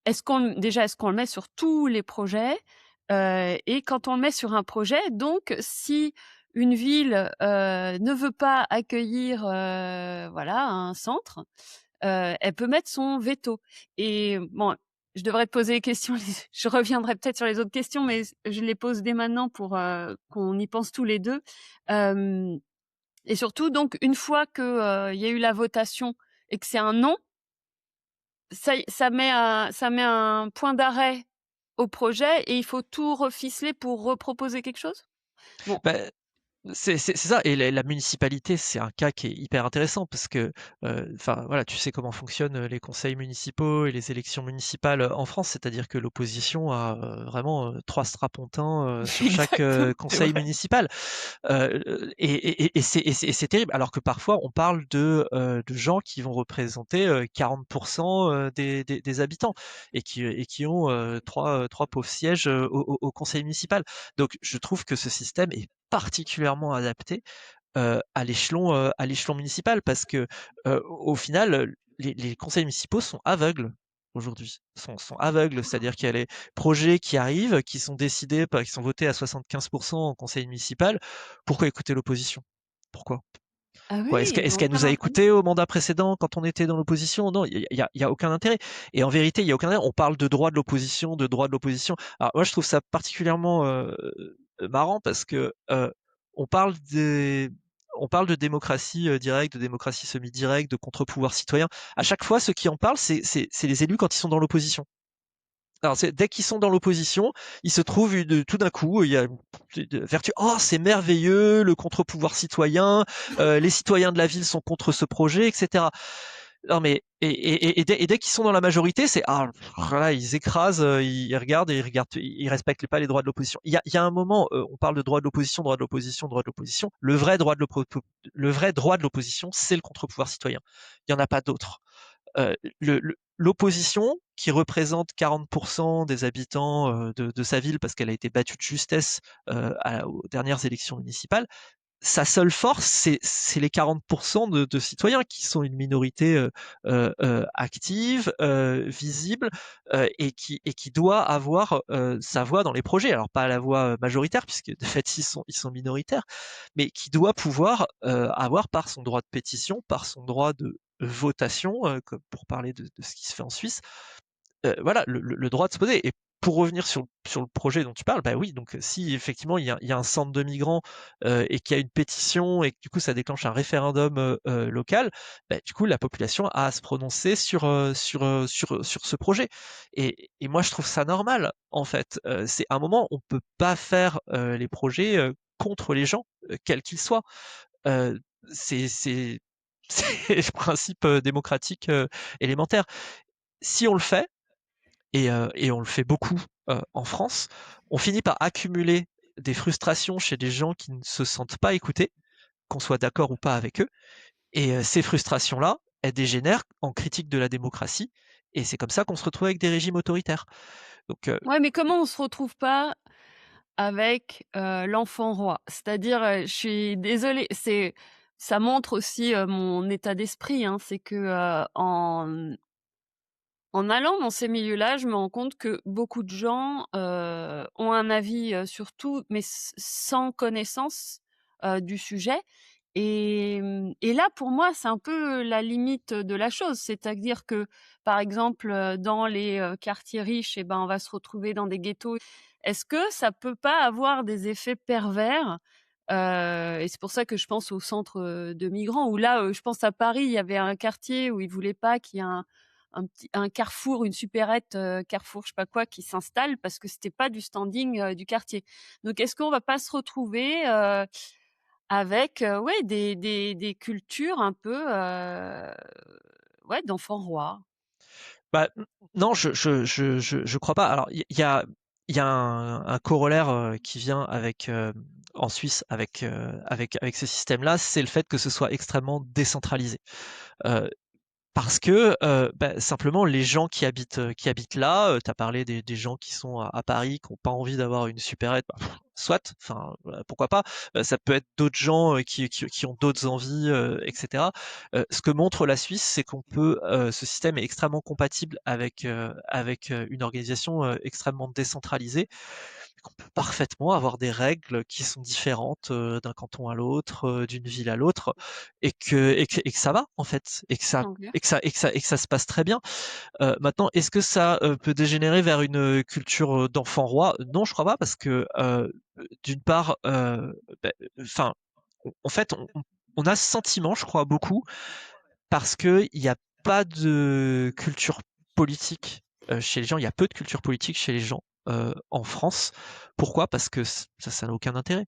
Est-ce qu'on le met sur tous les projets? Et quand on le met sur un projet, donc si une ville, ne veut pas accueillir, voilà, un centre, elle peut mettre son veto. Et bon, je devrais te poser les questions, je reviendrai peut-être sur les autres questions, mais je les pose dès maintenant pour, qu'on y pense tous les 2. Hem Et surtout donc une fois que, il y a eu la votation et que c'est un non, ça met un point d'arrêt au projet et il faut tout reficeler pour reproposer quelque chose? Bon, Bah, c'est ça. Et la municipalité, c'est un cas qui est hyper intéressant parce que, enfin voilà, tu sais comment fonctionnent les conseils municipaux et les élections municipales en France, c'est-à-dire que l'opposition a vraiment 3 strapontins sur chaque exactement, c'est conseil vrai. municipal. Et c'est terrible. Alors que parfois, on parle de gens qui vont représenter 40% des habitants et qui ont trois pauvres sièges au conseil municipal. Donc, je trouve que ce système est particulièrement adapté à l'échelon municipal parce que au final, les conseils municipaux sont aveugles aujourd'hui, sont aveugles, c'est-à-dire qu'il y a les projets qui arrivent, qui sont décidés, qui sont votés à 75% en conseil municipal. Pourquoi écouter l'opposition? Pourquoi? Ah Quoi, oui, ils est-ce ont qu'elle aucun nous a intérêt. écoutés au mandat précédent quand on était dans l'opposition? Non, il y a aucun intérêt. Et en vérité, il y a aucun intérêt. On parle de droit de l'opposition, de droit de l'opposition. Alors moi, je trouve ça particulièrement marrant parce que on parle des on parle de démocratie directe, de démocratie semi-directe, de contre-pouvoir citoyen. À chaque fois, ceux qui en parlent, c'est les élus quand ils sont dans l'opposition. Alors, dès qu'ils sont dans l'opposition, il se trouve tout d'un coup, il y a une vertu. Oh, c'est merveilleux, le contre-pouvoir citoyen, les citoyens de la ville sont contre ce projet, etc. Non, mais et dès qu'ils sont dans la majorité, c'est voilà, ils écrasent, ils respectent pas les droits de l'opposition. Il y a un moment, on parle de droit de l'opposition, droit de l'opposition, droit de l'opposition. Le vrai droit de l'opposition, c'est le contre-pouvoir citoyen. Il y en a pas d'autre. L'opposition, qui représente 40% des habitants de sa ville parce qu'elle a été battue de justesse aux dernières élections municipales, sa seule force, c'est les 40% de citoyens qui sont une minorité active, visible, et qui doit avoir sa voix dans les projets. Alors pas la voix majoritaire, puisque de fait ils sont minoritaires, mais qui doit pouvoir avoir par son droit de pétition, par son droit de votation, comme pour parler de ce qui se fait en Suisse, voilà, le droit de se poser. pour revenir sur le projet dont tu parles, bah oui, donc si effectivement il y a un centre de migrants et qu'il y a une pétition et que du coup ça déclenche un référendum local, bah, du coup la population a à se prononcer sur ce projet. Et moi je trouve ça normal en fait. C'est à un moment on peut pas faire les projets contre les gens, quels qu'ils soient. Euh, c'est c'est le principe démocratique élémentaire. Si on le fait, et on le fait beaucoup en France, on finit par accumuler des frustrations chez des gens qui ne se sentent pas écoutés, qu'on soit d'accord ou pas avec eux. Et ces frustrations-là, elles dégénèrent en critique de la démocratie. Et c'est comme ça qu'on se retrouve avec des régimes autoritaires. Donc, Ouais, mais comment on se retrouve pas avec, l'enfant roi? C'est-à-dire, je suis désolée, ça montre aussi, mon état d'esprit, hein. C'est que, en allant dans ces milieux-là, je me rends compte que beaucoup de gens, ont un avis, sur tout, mais sans connaissance, du sujet. Et là, pour moi, c'est un peu la limite de la chose. C'est-à-dire que, par exemple, dans les, quartiers riches, et ben, on va se retrouver dans des ghettos. Est-ce que ça peut pas avoir des effets pervers? Et c'est pour ça que je pense au centre, de migrants où là, je pense à Paris, il y avait un quartier où ils voulaient pas qu'il y ait un carrefour, une supérette, Carrefour je sais pas quoi qui s'installe parce que c'était pas du standing, du quartier. Donc est-ce qu'on va pas se retrouver, avec, ouais, des cultures un peu, ouais, d'enfants rois? bah, non, je crois pas. Alors, il y a un corollaire qui vient avec en Suisse avec ce système-là, c'est le fait que ce soit extrêmement décentralisé. Euh, Parce que bah, simplement les gens qui habitent là, tu as parlé des gens qui sont à Paris, qui ont pas envie d'avoir une supérette, bah, soit, enfin voilà, pourquoi pas. Ça peut être d'autres gens qui ont d'autres envies, etc. Ce que montre la Suisse, c'est qu'on peut, ce système est extrêmement compatible avec une organisation extrêmement décentralisée, qu'on peut parfaitement avoir des règles qui sont différentes d'un canton à l'autre, d'une ville à l'autre, et que ça va en fait, OK. et que ça se passe très bien. Maintenant, est-ce que ça peut dégénérer vers une culture d'enfant roi? Non, je crois pas, parce que d'une part, enfin, en fait, on a ce sentiment, je crois beaucoup, parce que il y a pas de culture politique chez les gens. Il y a peu de culture politique chez les gens en France. Pourquoi? Parce que ça n'a aucun intérêt.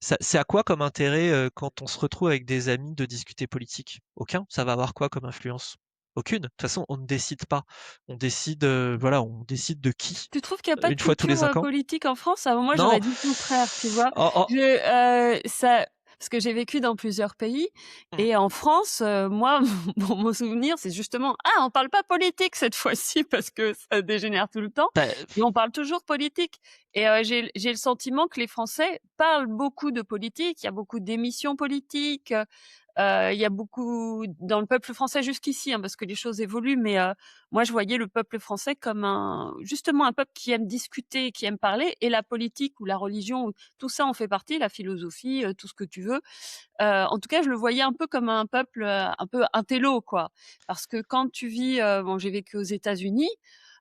C'est à quoi comme intérêt quand on se retrouve avec des amis de discuter politique? Aucun. Ça va avoir quoi comme influence? Aucune. De toute façon, on ne décide pas. On décide, voilà, on décide de qui Tu trouves qu'il y a pas de une fois tous les culture, 5 ans. politique en France? Ah, moi, Non. j'aurais dit le contraire, tu vois? Oh, oh. Ça parce que j'ai vécu dans plusieurs pays Hmm. et en France, moi, mon souvenir, c'est justement: «Ah, on parle pas politique cette fois-ci» parce que ça dégénère tout le temps, Bah, mais on parle toujours politique et j'ai le sentiment que les Français parlent beaucoup de politique. Il y a beaucoup d'émissions politiques, il y a beaucoup dans le peuple français jusqu'ici, hein, parce que les choses évoluent, mais moi je voyais le peuple français comme justement un peuple qui aime discuter, qui aime parler, et la politique ou la religion, ou tout ça en fait partie, la philosophie, tout ce que tu veux. En tout cas, je le voyais un peu comme un peuple, un peu intello, quoi. Parce que quand tu vis, bon, j'ai vécu aux États-Unis,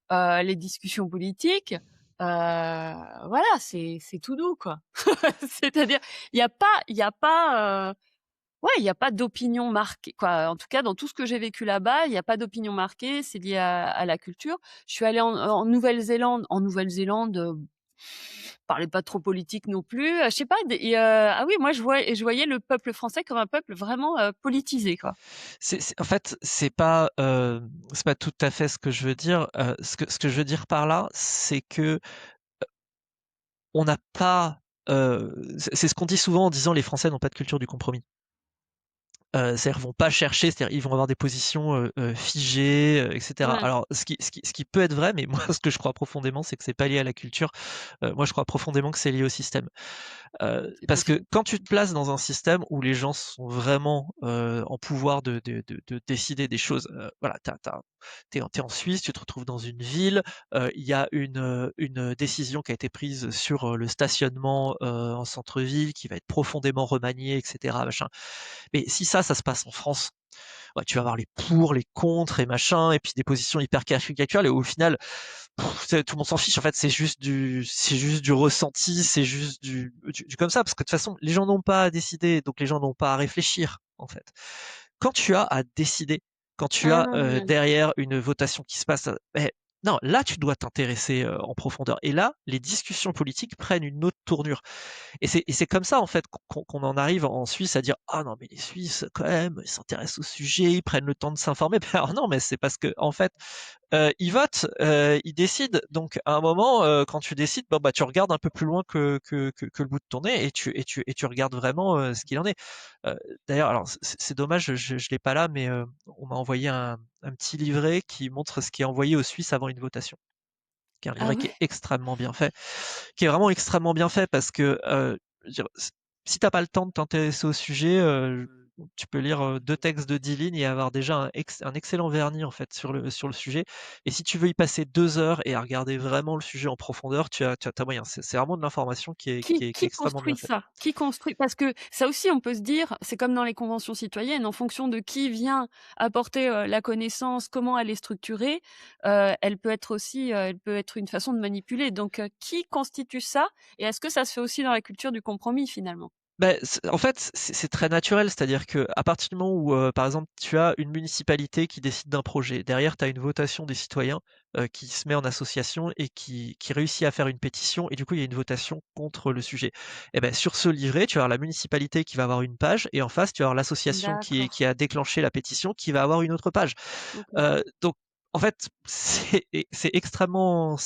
les discussions politiques, voilà, c'est tout doux, quoi. C'est-à-dire, il y a pas, ouais, il y a pas d'opinion marquée, quoi. En tout cas, dans tout ce que j'ai vécu là-bas, il y a pas d'opinion marquée, c'est lié à la culture. Je suis allée en Nouvelle-Zélande. En Nouvelle-Zélande, parlait pas trop politique non plus. Je sais pas, ah oui, moi je voyais le peuple français comme un peuple vraiment, politisé, quoi. en fait, c'est pas tout à fait ce que je veux dire. Ce que je veux dire par là, c'est que on n'a pas. C'est ce qu'on dit souvent en disant les Français n'ont pas de culture du compromis. C'est-à-dire ils vont pas chercher, c'est-à-dire ils vont avoir des positions figées, etc. Ouais, Alors ce qui peut être vrai, mais moi ce que je crois profondément, c'est que c'est pas lié à la culture. Moi je crois profondément que c'est lié au système. c'est Parce que possible. quand tu te places dans un système où les gens sont vraiment en pouvoir de décider des choses, voilà, t'es en Suisse, tu te retrouves dans une ville, il y a une décision qui a été prise sur le stationnement en centre-ville qui va être profondément remaniée, etc. Machin. Mais si ça se passe en France, ouais, tu vas avoir les pour, les contre et machin, et puis des positions hyper caricatural, et au final, tout le monde s'en fiche. En fait, c'est juste du ressenti, c'est juste du comme ça, parce que de toute façon, les gens n'ont pas à décider, donc les gens n'ont pas à réfléchir, en fait. Quand tu as à décider, quand tu Ah as non, mais derrière une votation qui se passe, non, là tu dois t'intéresser en profondeur. Et là, les discussions politiques prennent une autre tournure. Et c'est comme ça en fait qu'on en arrive en Suisse à dire ah non mais les Suisses quand même ils s'intéressent au sujet, ils prennent le temps de s'informer. Ben, alors non mais c'est parce que en fait ils votent, ils décident. Donc à un moment quand tu décides, bon bah tu regardes un peu plus loin que le bout de ton nez et tu regardes vraiment ce qu'il en est. Euh, D'ailleurs alors c'est dommage je l'ai pas là mais on m'a envoyé un petit livret qui montre ce qui est envoyé aux Suisses avant une votation qui est un ah livret qui est ouais? extrêmement bien fait, qui est vraiment extrêmement bien fait parce que je veux dire, si t'as pas le temps de t'intéresser au sujet, tu peux lire 2 textes de 10 lignes et avoir déjà un excellent vernis en fait sur le sujet. Et si tu veux y passer 2 heures et à regarder vraiment le sujet en profondeur, t'as moyen. C'est vraiment de l'information qui est Qui extrêmement bien construit faite. ça? Qui construit? Parce que ça aussi, on peut se dire, c'est comme dans les conventions citoyennes, en fonction de qui vient apporter, la connaissance, comment elle est structurée, elle peut être aussi, elle peut être une façon de manipuler. Donc, qui constitue ça? Et est-ce que ça se fait aussi dans la culture du compromis, finalement? Beh, en fait, c'est très naturel, c'est-à-dire que à partir du moment où, par exemple, tu as une municipalité qui décide d'un projet, derrière tu as une votation des citoyens, qui se met en association et qui réussit à faire une pétition et du coup, il y a une votation contre le sujet. Et ben sur ce livret, tu vas avoir la municipalité qui va avoir une page et en face, tu vas avoir l'association qui D'accord, a déclenché la pétition qui va avoir une autre page. OK. Donc en fait, c'est extrêmement,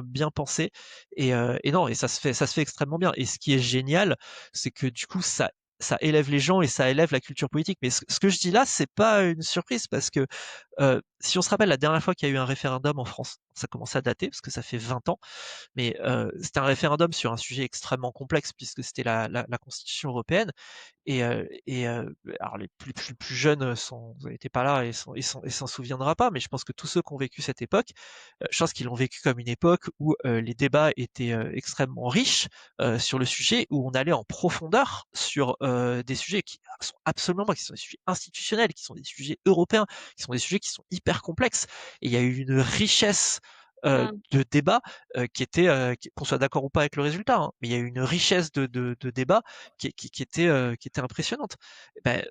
bien pensé et non et ça se fait extrêmement bien et ce qui est génial, c'est que du coup ça élève les gens et ça élève la culture politique. Mais ce que je dis là, c'est pas une surprise parce que, si on se rappelle la dernière fois qu'il y a eu un référendum en France, ça commence à dater parce que ça fait 20 ans, mais c'était un référendum sur un sujet extrêmement complexe puisque c'était la constitution européenne alors les plus jeunes étaient pas là et s'en souviendra pas, mais je pense que tous ceux qui ont vécu cette époque, je pense qu'ils l'ont vécu comme une époque où les débats étaient extrêmement riches sur le sujet, où on allait en profondeur sur des sujets qui sont absolument pas, qui sont des sujets institutionnels, qui sont des sujets européens, qui sont des sujets qui sont hyper complexes. Et il y a eu une richesse Mmh. de débat qui était, qu'on soit d'accord ou pas avec le résultat, hein, mais il y a eu une richesse de débat qui était impressionnante. Et ben,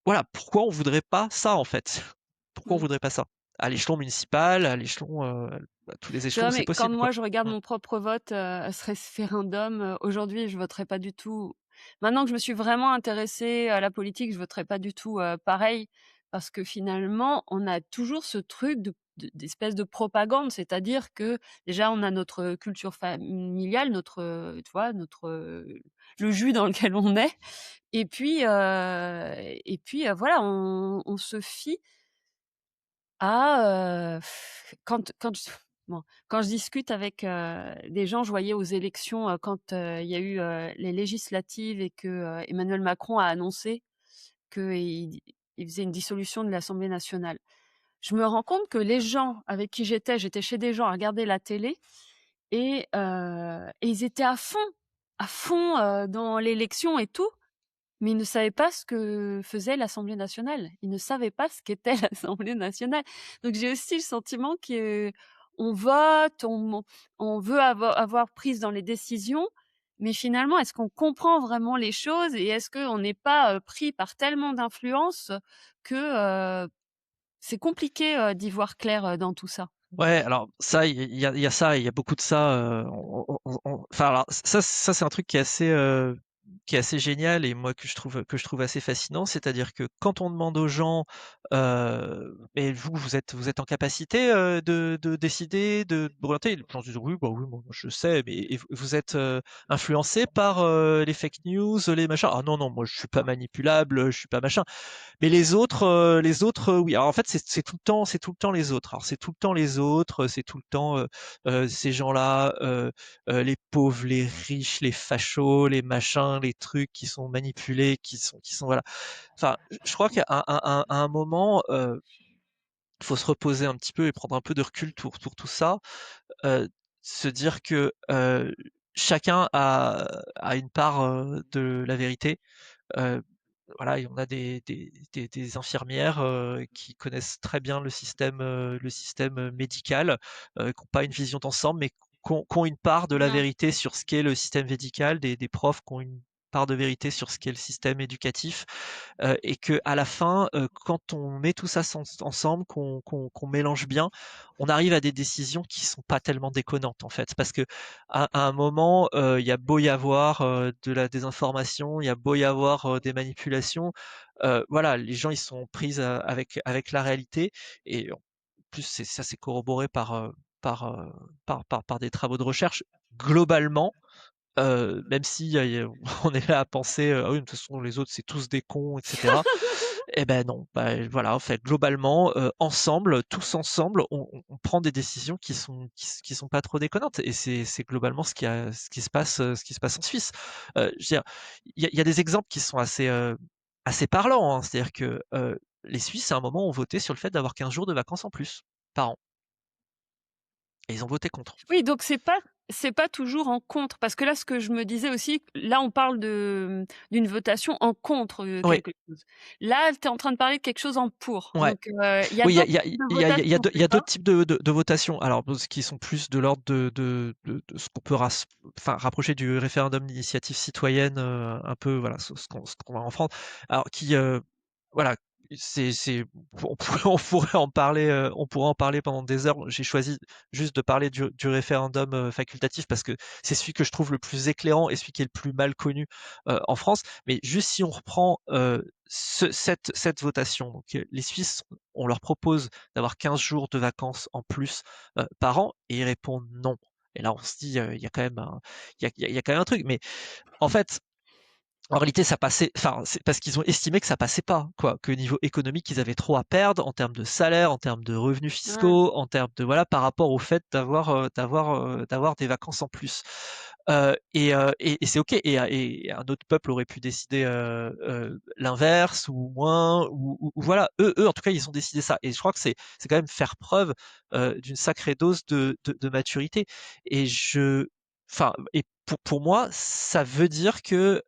voilà, pourquoi on voudrait pas ça en fait? Pourquoi on Mmh. voudrait pas ça? À l'échelon municipal, à l'échelon, à tous les C'est échelons, vrai, c'est mais quand possible quoi. moi je regarde Mmh. mon propre vote, à ce référendum, aujourd'hui, je voterai pas du tout. Maintenant que je me suis vraiment intéressée à la politique, je voterai pas du tout, pareil, parce que finalement, on a toujours ce truc d'espèce de propagande. C'est-à-dire que déjà, on a notre culture familiale, notre, tu vois, notre, le jus dans lequel on est voilà, on se fie à, quand je bon, quand je discute avec, des gens, je voyais aux élections, quand, il y a eu, les législatives et que, Emmanuel Macron a annoncé qu'il faisait une dissolution de l'Assemblée nationale. Je me rends compte que les gens avec qui j'étais chez des gens à regarder la télé et ils étaient à fond, dans l'élection et tout. Mais ils ne savaient pas ce que faisait l'Assemblée nationale. Ils ne savaient pas ce qu'était l'Assemblée nationale. Donc j'ai aussi le sentiment qu'on vote, on veut avoir prise dans les décisions, mais finalement, est-ce qu'on comprend vraiment les choses et est-ce qu'on n'est pas, pris par tellement d'influences que, c'est compliqué, d'y voir clair, dans tout ça? Ouais, alors ça, il y a ça, il y a beaucoup de ça, enfin alors ça c'est un truc qui est assez génial et moi que je trouve assez fascinant. C'est-à-dire que quand on demande aux gens, «Mais vous êtes en capacité, de décider, de d'orienter?» Les gens disent: «Oui, bah, oui, moi je sais», mais et vous êtes, influencés par, les fake news, les machins? «Ah non, non, moi je suis pas manipulable, je suis pas machin». Mais les autres, oui. Alors en fait, c'est tout le temps les autres. Alors c'est tout le temps les autres, c'est tout le temps ces gens-là, les pauvres, les riches, les fachos, les machins, les trucs qui sont manipulés, qui sont voilà. Enfin, je crois qu'à à un moment, faut se reposer un petit peu et prendre un peu de recul pour tout ça, se dire que chacun a une part de la vérité. Euh, voilà, et on a des infirmières, qui connaissent très bien le système, médical, qui ont pas une vision d'ensemble, mais qui ont une part de la Mmh. vérité sur ce qu'est le système médical, des profs qui ont une part de vérité sur ce qu'est le système éducatif, et qu'à la fin, quand on met tout ça ensemble, qu'on mélange bien, on arrive à des décisions qui sont pas tellement déconnantes, en fait. Parce qu'à à un moment, il y a beau y avoir, de la désinformation, il y a beau y avoir, des manipulations, voilà, les gens, ils sont pris, avec la réalité, et en plus, c'est corroboré par, par des travaux de recherche. Globalement, même si on est là à penser, «Ah oui, de toute façon les autres c'est tous des cons» et cetera. Et ben non, bah, voilà, en fait, globalement, ensemble, tous ensemble, on prend des décisions qui sont pas trop déconnantes, et c'est globalement ce qui se passe en Suisse. Je veux dire, il y a des exemples qui sont assez parlants, hein. C'est-à-dire que, les Suisses, à un moment, ont voté sur le fait d'avoir 15 jours de vacances en plus par an, et ils ont voté contre. Oui, donc c'est pas toujours en contre, parce que là, ce que je me disais aussi, là, on parle d'une votation en contre, Oui, quelque chose. Là, tu es en train de parler de quelque chose en pour. ouais. Donc, il y a Oui, d'autres types de votations, il y c'est a ça? d'autres types de votations. Alors, ce qui sont plus de l'ordre de ce qu'on peut rapprocher du référendum d'initiative citoyenne, un peu, voilà, ce qu'on a en France. Alors, voilà, c'est on pourrait en parler pendant des heures. J'ai choisi juste de parler du référendum, facultatif, parce que c'est celui que je trouve le plus éclairant et celui qui est le plus mal connu, en France. Mais juste si on reprend, cette votation, donc, les Suisses, on leur propose d'avoir 15 jours de vacances en plus, par an, et ils répondent non. Et là, on se dit, il y a quand même il y a quand même un truc. Mais en fait, en réalité, ça passait, enfin, c'est parce qu'ils ont estimé que ça passait pas, quoi, que niveau économique, ils avaient trop à perdre en termes de salaire, en termes de revenus Ouais. fiscaux, en termes de, voilà, par rapport au fait d'avoir des vacances en plus. Et c'est OK, et un autre peuple aurait pu décider, l'inverse, ou moins, ou voilà. Eux, en tout cas, ils ont décidé ça, et je crois que c'est quand même faire preuve, d'une sacrée dose de maturité. Et pour moi, ça veut dire que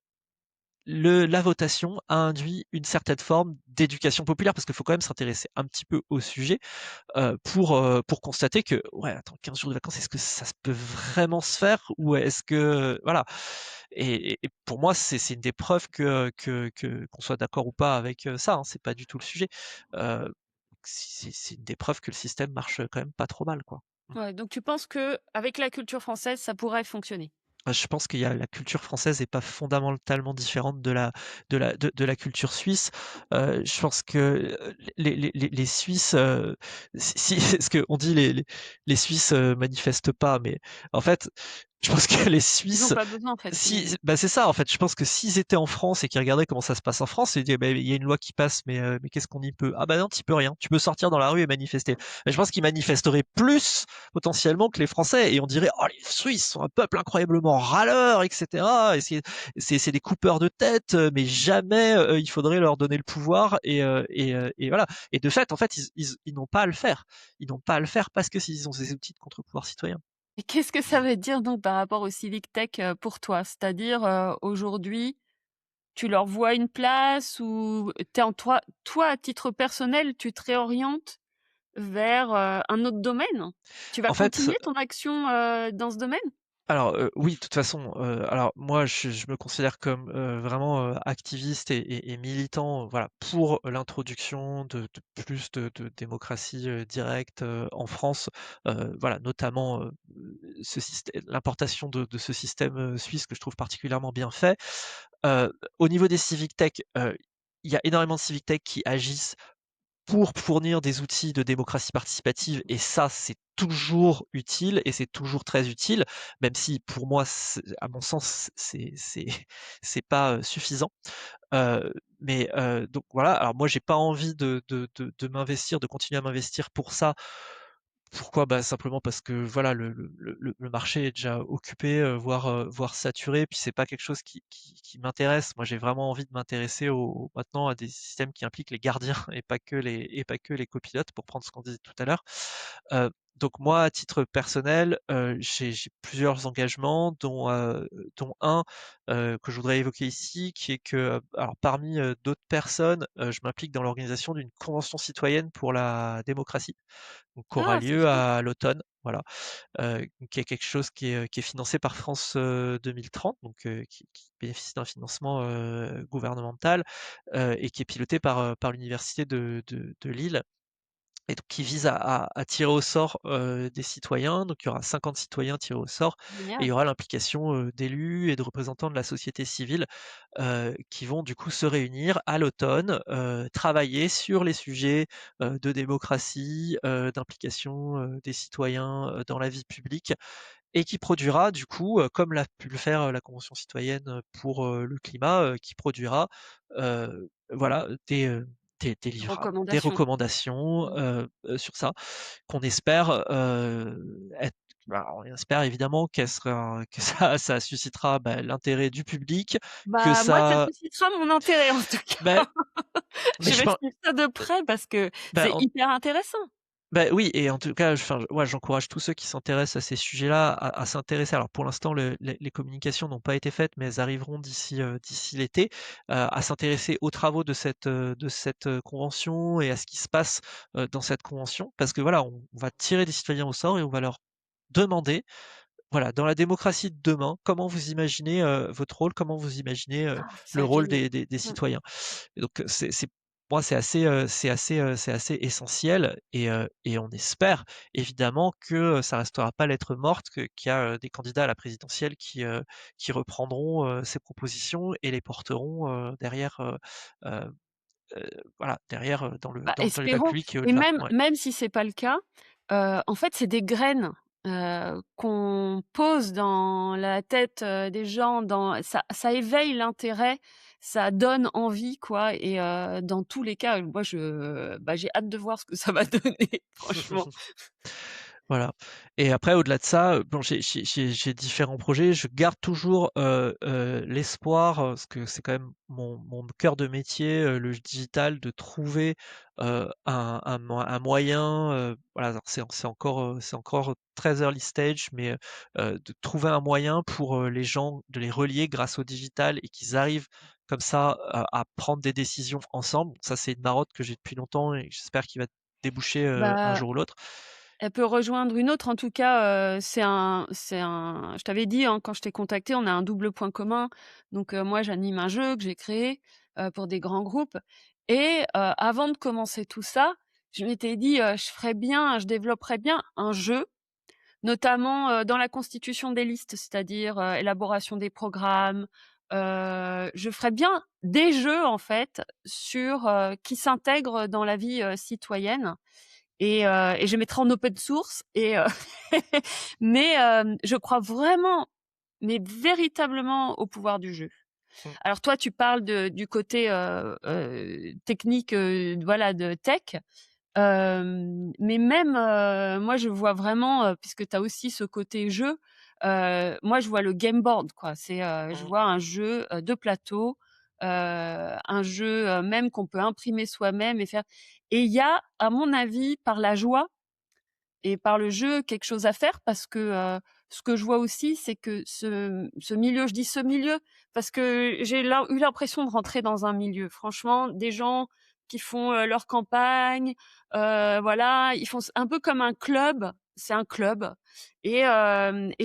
la votation a induit une certaine forme d'éducation populaire, parce qu'il faut quand même s'intéresser un petit peu au sujet, pour constater que, ouais, attends, 15 jours de vacances, est-ce que ça peut vraiment se faire, ou est-ce que, voilà. Et pour moi, c'est une des preuves qu'on soit d'accord ou pas avec, ça, hein, c'est pas du tout le sujet. Euh, c'est une des preuves que le système marche quand même pas trop mal, quoi. Ouais, donc tu penses qu'avec la culture française, ça pourrait fonctionner? Je pense qu'il y a la culture française est pas fondamentalement différente de la culture suisse. Je pense que, les Suisses, si ce qu'on dit, les Suisses, manifestent pas, mais en fait, je pense que les Ils ont Suisses, pas besoin, en fait, si, bah, c'est ça, en fait. Je pense que s'ils étaient en France et qu'ils regardaient comment ça se passe en France, ils disaient: «Beh, il y a une loi qui passe, mais qu'est-ce qu'on y peut?» «Ah bah non, tu peux rien. Tu peux sortir dans la rue et manifester». Mais je pense qu'ils manifesteraient plus potentiellement que les Français, et on dirait: «Oh, les Suisses sont un peuple incroyablement râleur, et cetera, et c'est des coupeurs de tête, mais jamais, il faudrait leur donner le pouvoir», et voilà. Et de fait, en fait, ils n'ont pas à le faire. Ils n'ont pas à le faire parce que s'ils ont ces outils de contre-pouvoir citoyen. Et qu'est-ce que ça veut dire donc par rapport au civic tech, pour toi? C'est-à-dire, aujourd'hui, tu leur vois une place, ou tu en toi, à titre personnel, tu te réorientes vers, un autre domaine? Tu vas En fait, continuer ton action, dans ce domaine? alors, oui, de toute façon, alors moi je me considère comme, vraiment, activiste et militant, voilà, pour l'introduction de plus de démocratie, directe, en France. Voilà, notamment, l'importation de ce système, suisse, que je trouve particulièrement bien fait. Au niveau des civic tech, il y a énormément de civic tech qui agissent pour fournir des outils de démocratie participative, et ça, c'est toujours utile, et c'est toujours très utile, même si pour moi, à mon sens, c'est pas, suffisant. Donc voilà, alors moi, j'ai pas envie de m'investir, de continuer à m'investir pour ça. Pourquoi? Bah, simplement parce que, voilà, le marché est déjà occupé, voire saturé, puis c'est pas quelque chose qui m'intéresse. Moi, j'ai vraiment envie de m'intéresser maintenant à des systèmes qui impliquent les gardiens, et pas que les copilotes, pour prendre ce qu'on disait tout à l'heure. donc moi, à titre personnel, j'ai plusieurs engagements, dont un que je voudrais évoquer ici, qui est que, alors parmi d'autres personnes, je m'implique dans l'organisation d'une convention citoyenne pour la démocratie, donc qui aura Ah, c'est lieu chouette. à l'automne, voilà, qui est quelque chose qui est financé par France 2030, donc qui bénéficie d'un financement gouvernemental et qui est piloté par l'université de Lille. Et donc qui vise à tirer au sort, des citoyens. Donc il y aura 50 citoyens tirés au sort et il y Génial. aura l'implication, d'élus et de représentants de la société civile, qui vont du coup se réunir à l'automne, travailler sur les sujets, de démocratie, d'implication, des citoyens, dans la vie publique et qui produira du coup, comme l'a pu le faire, la Convention citoyenne, pour, le climat, qui produira, voilà, des livrables, des Recommandations. recommandations, Mmh. sur ça, qu'on espère, être bah, on espère évidemment que ça suscitera, bah, l'intérêt du public, que Bah, moi, ça ça suscitera mon intérêt en tout beh, cas. mais Je je vais pen suivre ça de près parce que bah, c'est hyper intéressant. bah, oui et en tout cas, enfin, ouais, j'encourage tous ceux qui s'intéressent à ces sujets-là à s'intéresser. Alors pour l'instant, les communications n'ont pas été faites, mais elles arriveront d'ici l'été, à s'intéresser aux travaux de cette convention et à ce qui se passe, dans cette convention. Parce que voilà, on va tirer des citoyens au sort et on va leur demander, voilà, dans la démocratie de demain, comment vous imaginez, votre rôle? Comment vous imaginez, Ah, ça le va être rôle génial. des Mmh. citoyens? Et donc, c'est moi, c'est assez essentiel et on espère évidemment que, ça restera pas lettre morte, qu'il y a, des candidats à la présidentielle qui reprendront, ces propositions et les porteront, derrière, heu voilà, derrière, Bah, dans le débat espérons public et et au-delà. même Ouais, même si c'est pas le cas, en fait, c'est des graines, qu'on pose dans la tête, des gens, dans ça éveille l'intérêt, ça donne envie quoi et dans tous les cas, moi j'ai hâte de voir ce que ça va donner franchement. voilà et après au-delà de ça, bon j'ai différents projets. Je garde toujours, l'espoir, parce que c'est quand même mon cœur de métier, le digital, de trouver, un moyen, voilà, alors c'est encore très early stage, mais, de trouver un moyen pour, les gens, de les relier grâce au digital et qu'ils arrivent comme ça à prendre des décisions ensemble. Ça, c'est une marotte que j'ai depuis longtemps et j'espère qu'il va déboucher, un Bah, jour ou l'autre. elle peut rejoindre une autre en tout cas, je t'avais dit, hein, quand je t'ai contacté, on a un double point commun. Donc moi j'anime un jeu que j'ai créé, pour des grands groupes et avant de commencer tout ça, je m'étais dit, je développerais bien un jeu, notamment, dans la constitution des listes, c'est-à-dire, élaboration des programmes. Je ferais bien des jeux en fait sur, qui s'intègrent dans la vie, citoyenne et je mettrai en open source et mais je crois vraiment, mais véritablement au pouvoir du jeu. Mmh. Alors toi, tu parles du côté, technique, voilà, de tech, mais même, moi, je vois vraiment, puisque tu as aussi ce côté jeu, moi, je vois le game board, quoi. Je Mmh. vois un jeu, de plateau, un jeu, même qu'on peut imprimer soi-même et faire et il y a, à mon avis, par la joie et par le jeu, quelque chose à faire parce que, ce que je vois aussi, c'est que ce milieu, je dis ce milieu, parce que eu l'impression de rentrer dans un milieu. Franchement, des gens qui font, leur campagne, voilà, ils font un peu comme un club, c'est un club et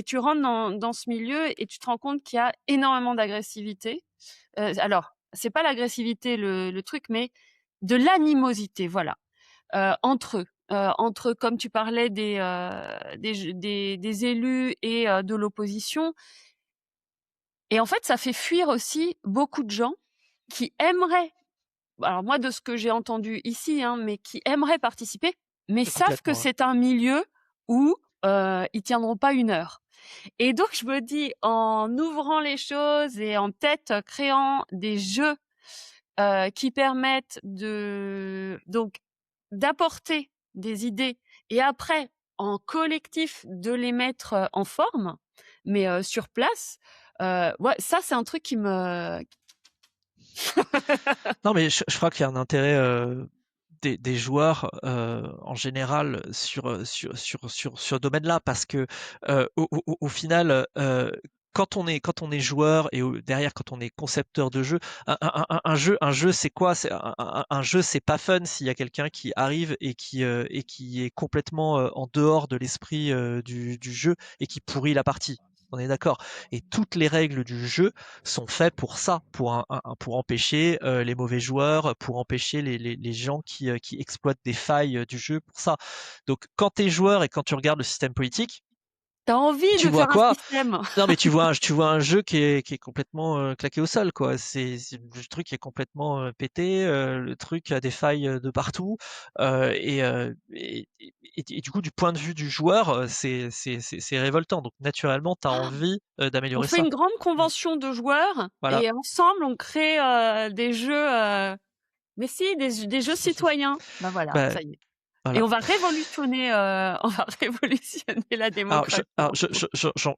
tu rentres dans ce milieu et tu te rends compte qu'il y a énormément d'agressivité. Alors, c'est pas l'agressivité le truc, mais de l'animosité, voilà, entre eux. Entre, comme tu parlais des élus et de l'opposition et en fait, ça fait fuir aussi beaucoup de gens qui aimeraient, alors moi de ce que j'ai entendu ici, hein, mais qui aimeraient participer, mais savent que Complètement, ouais. c'est un milieu où, ils tiendront pas 1 heure et donc je me dis en ouvrant les choses et en peut-être créant des jeux qui permettent d'apporter des idées et après, en collectif, de les mettre, en forme, mais sur place, ouais, ça, c'est un truc qui me Non, mais je crois qu'il y a un intérêt, des joueurs, en général sur ce domaine-là parce que, au final, quand on est joueur et derrière quand on est concepteur de jeu, un jeu c'est quoi? C'est un jeu c'est pas fun s'il y a quelqu'un qui arrive et qui est complètement, en dehors de l'esprit, du jeu et qui pourrit la partie. On est d'accord? Et toutes les règles du jeu sont faites pour ça, pour empêcher les mauvais joueurs, pour empêcher les gens qui exploitent des failles du jeu pour ça. Donc quand tu es joueur et quand tu regardes le système politique, Tu envie tu de vois faire un quoi? système. Non mais tu vois un jeu qui est complètement claqué au sol quoi. C'est le truc qui est complètement pété, le truc a des failles de partout et du coup du point de vue du joueur, c'est révoltant. Donc naturellement, tu as envie On d'améliorer fait ça. une grande Mmh. convention de joueurs Voilà. et ensemble on crée, des jeux, mais si, des jeux citoyens. Bah, voilà, Bah, ça y est et voilà. on va révolutionner, on va révolutionner la démocratie Alors en France.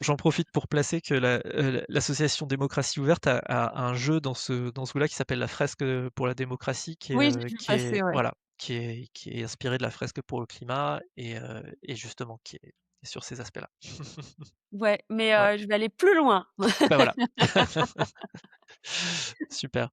j'en profite pour placer que l'association Démocratie Ouverte a un jeu dans ce goût-là qui s'appelle la fresque, pour la démocratie Oui, j'ai vu qui est passer, ouais. voilà, qui est inspiré de la fresque pour le climat et justement qui est sur ces aspects-là. Ouais, mais Voilà. je vais aller plus loin. Bah, voilà. Super,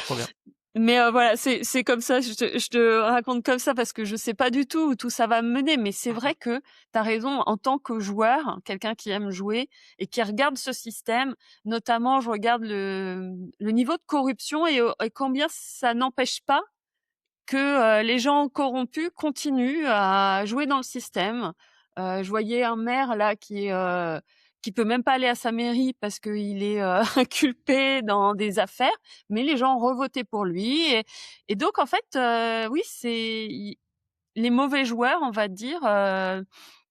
trop bien. Mais voilà, c'est comme ça, je te raconte comme ça parce que je sais pas du tout où tout ça va me mener, mais c'est Mmh mh. vrai que tu as raison, en tant que joueur, quelqu'un qui aime jouer et qui regarde ce système, notamment je regarde le niveau de corruption et combien ça n'empêche pas que, les gens corrompus continuent à jouer dans le système. Je voyais un maire là qui peut même pas aller à sa mairie parce qu'il est, inculpé dans des affaires, mais les gens ont revoté pour lui et donc en fait, oui, c'est i les mauvais joueurs, on va dire,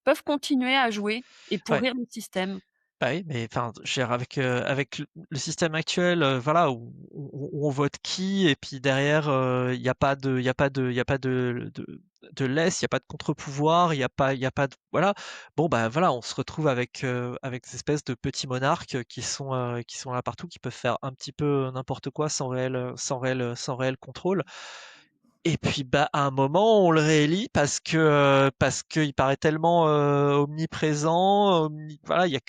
peuvent continuer à jouer et Ouais. pourrir le système. Bah oui, mais enfin, je veux dire avec le système actuel, voilà, où on vote qui et puis derrière, il y a pas de il y a pas de il y a pas de laisse, il y a pas de contre-pouvoir, il y a pas de voilà. Bon, bah, voilà, on se retrouve avec ces espèces de petits monarques qui sont là partout, qui peuvent faire un petit peu n'importe quoi sans réel contrôle. Et puis, bah, à un moment, on le réélit parce qu'il paraît tellement, omniprésent, voilà, il y a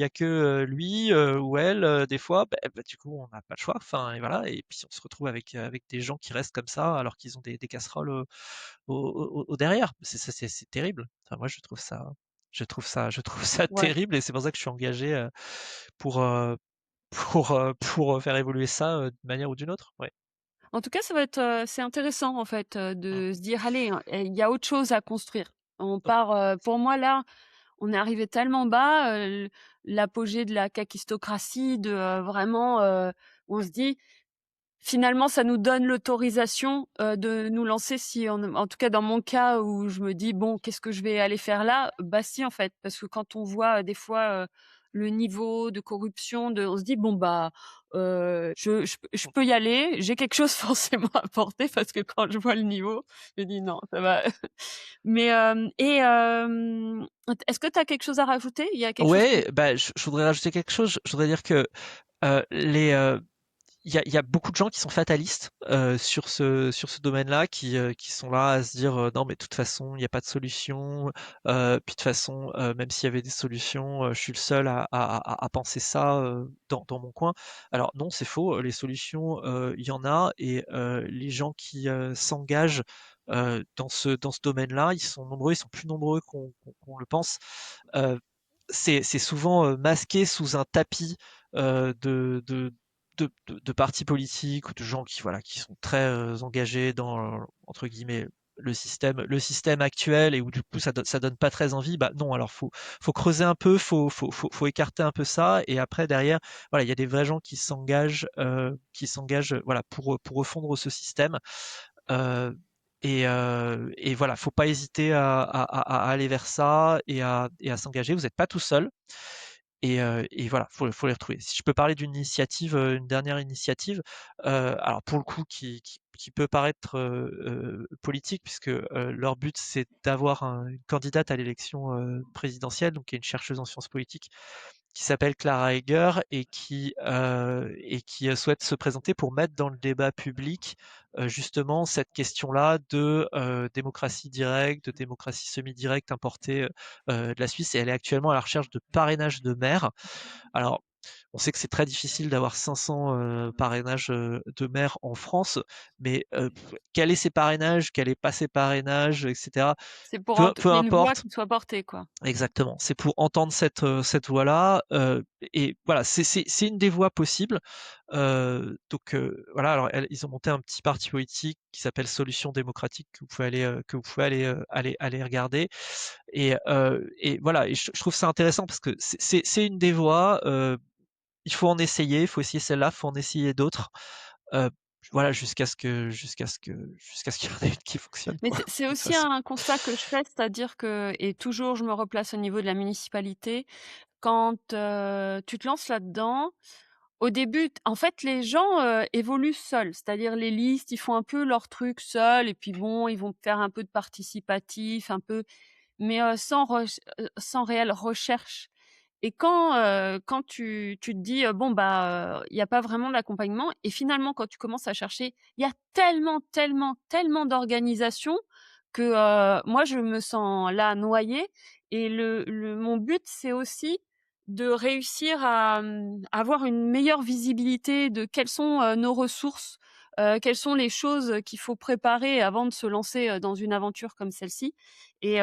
que, lui, ou elle, des fois, bah, du coup, on n'a pas le choix, enfin et voilà et puis on se retrouve avec des gens qui restent comme ça alors qu'ils ont des casseroles, au derrière. C'est terrible. Enfin moi je trouve ça Ouais. terrible et c'est pour ça que je suis engagé, pour, heu, pour faire évoluer ça, d'une manière ou d'une autre. Ouais. En tout cas, ça va être, c'est intéressant en fait, Mmh. de se dire: «Allez, hein, il y a autre chose à construire». On Donc part, pour moi là, on est arrivé tellement bas, l'apogée de la kakistocratie, de, vraiment, on se dit: «Finalement, ça nous donne l'autorisation, de nous lancer si on» en tout cas dans mon cas où je me dis: «Bon, qu'est-ce que je vais aller faire là?» Bah si, en fait, parce que quand on voit, des fois, le niveau de corruption de on se dit: «Bon bah, je peux y aller, j'ai quelque chose forcément à apporter» parce que quand je vois le niveau, je me dis: «Non, ça va». Mais, est-ce que tu as quelque chose à rajouter? Il y a quelque chose que ouais, bah, je voudrais rajouter quelque chose. Je voudrais dire que, les, il y a beaucoup de gens qui sont fatalistes, sur ce domaine-là, qui sont là à se dire, «Non, mais de toute façon, il y a pas de solution, puis de toute façon, même s'il y avait des solutions, je suis le seul à penser ça, dans mon coin». Alors non, c'est faux, les solutions, il y en a et les gens qui, s'engagent, dans ce domaine-là, ils sont nombreux, ils sont plus nombreux qu'on le pense. Heu, c'est souvent, masqué sous un tapis, de partis politiques ou de gens qui, voilà, qui sont très, engagés dans, entre guillemets, le système actuel et où du coup ça donne pas très envie, bah, non, alors faut creuser un peu, faut écarter un peu ça et après derrière, voilà, il y a des vrais gens qui s'engagent, voilà, pour refondre ce système. Heu et voilà, faut pas hésiter à aller vers ça et à s'engager. Vous n'êtes pas tout seul et voilà, faut les retrouver. Si je peux parler d'une initiative, une dernière initiative, alors pour le coup qui peut paraître, politique puisque, leur but c'est d'avoir une candidate à l'élection, présidentielle, donc qui est une chercheuse en sciences politiques qui s'appelle Clara Egger et qui souhaite se présenter pour mettre dans le débat public justement cette question-là de démocratie directe, de démocratie semi-directe importée de la Suisse. Et elle est actuellement à la recherche de parrainage de maires. Alors, on sait que c'est très difficile d'avoir 500 parrainages de maires en France, mais quel est ces parrainages, quel est pas ces parrainages, etc. C'est pour Peu qu'il y ait une voix importe. qui soit portée, quoi. Exactement, c'est pour entendre cette voix-là, et voilà, c'est une des voies possibles. Donc voilà, alors ils ont monté un petit parti politique qui s'appelle Solutions démocratiques que vous pouvez aller regarder, et voilà, et je trouve ça intéressant parce que c'est une des voies, il faut en essayer, il faut essayer celle-là, il faut en essayer d'autres, heu, voilà, jusqu'à ce qu'il y en ait une qui fonctionne, Mais quoi, c'est de toute aussi façon. un constat que je fais, c'est-à-dire que et toujours je me replace au niveau de la municipalité, quand, tu te lances là-dedans, au début, en fait, les gens, évoluent seuls. C'est-à-dire les listes, ils font un peu leur truc seuls et puis bon, ils vont faire un peu de participatif, un peu mais, sans réelle recherche. Et quand tu te dis, bon, bah, il y a pas vraiment d'accompagnement et finalement quand tu commences à chercher, il y a tellement, tellement, tellement d'organisations que, moi je me sens là noyée et mon but c'est aussi de réussir à, avoir une meilleure visibilité de quelles sont, nos ressources, quelles sont les choses qu'il faut préparer avant de se lancer, dans une aventure comme celle-ci. Et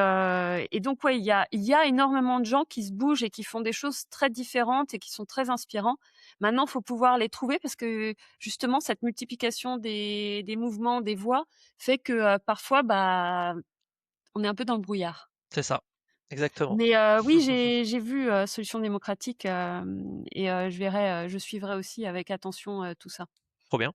donc ouais, il y a énormément de gens qui se bougent et qui font des choses très différentes et qui sont très inspirants. Maintenant, il faut pouvoir les trouver parce que justement cette multiplication des mouvements, des voix fait que, parfois, bah, on est un peu dans le brouillard. C'est ça, exactement. Mais, oui, j'ai vu, Solutions démocratiques, et je suivrai aussi avec attention, tout ça. Trop bien.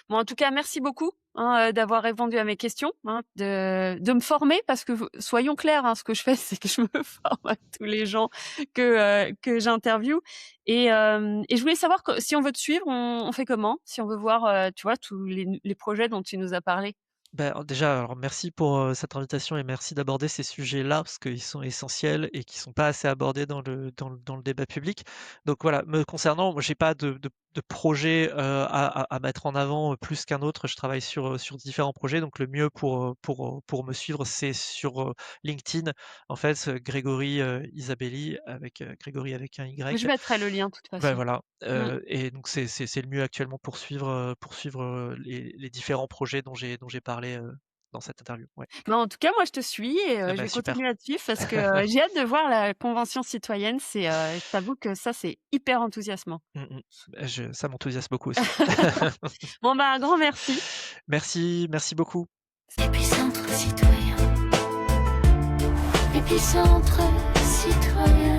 Bon, en tout cas, merci beaucoup, hein, d'avoir répondu à mes questions, hein, de me former parce que soyons clairs, hein, ce que je fais, c'est que je me forme à tous les gens que j'interviewe et je voulais savoir si on veut te suivre, on fait comment? Si on veut voir, tu vois, tous les projets dont tu nous as parlé? Ben, déjà, alors merci pour, cette invitation et merci d'aborder ces sujets-là, parce qu'ils sont essentiels et qui sont pas assez abordés dans le débat public. Donc voilà, me concernant, moi j'ai pas de projet, à mettre en avant, plus qu'un autre. Je travaille sur différents projets, donc le mieux pour me suivre, c'est sur, LinkedIn. En fait, Grégory, Isabelli Grégory avec un Je Y. mettrai le lien de toute Ouais, façon. voilà, Mmh. et donc c'est le mieux actuellement pour suivre les différents projets dont j'ai parlé, dans cette interview. Ouais. Bah, en tout cas, moi, je te suis et Ah je bah, vais super. continuer à te suivre parce que, j'ai hâte de voir la convention citoyenne. Je t'avoue que ça, c'est hyper enthousiasmant. Mmh mh. Bah, ça m'enthousiasme beaucoup aussi. Bon, bah, un grand merci. Merci beaucoup. Épicentre citoyen. Épicentre citoyen.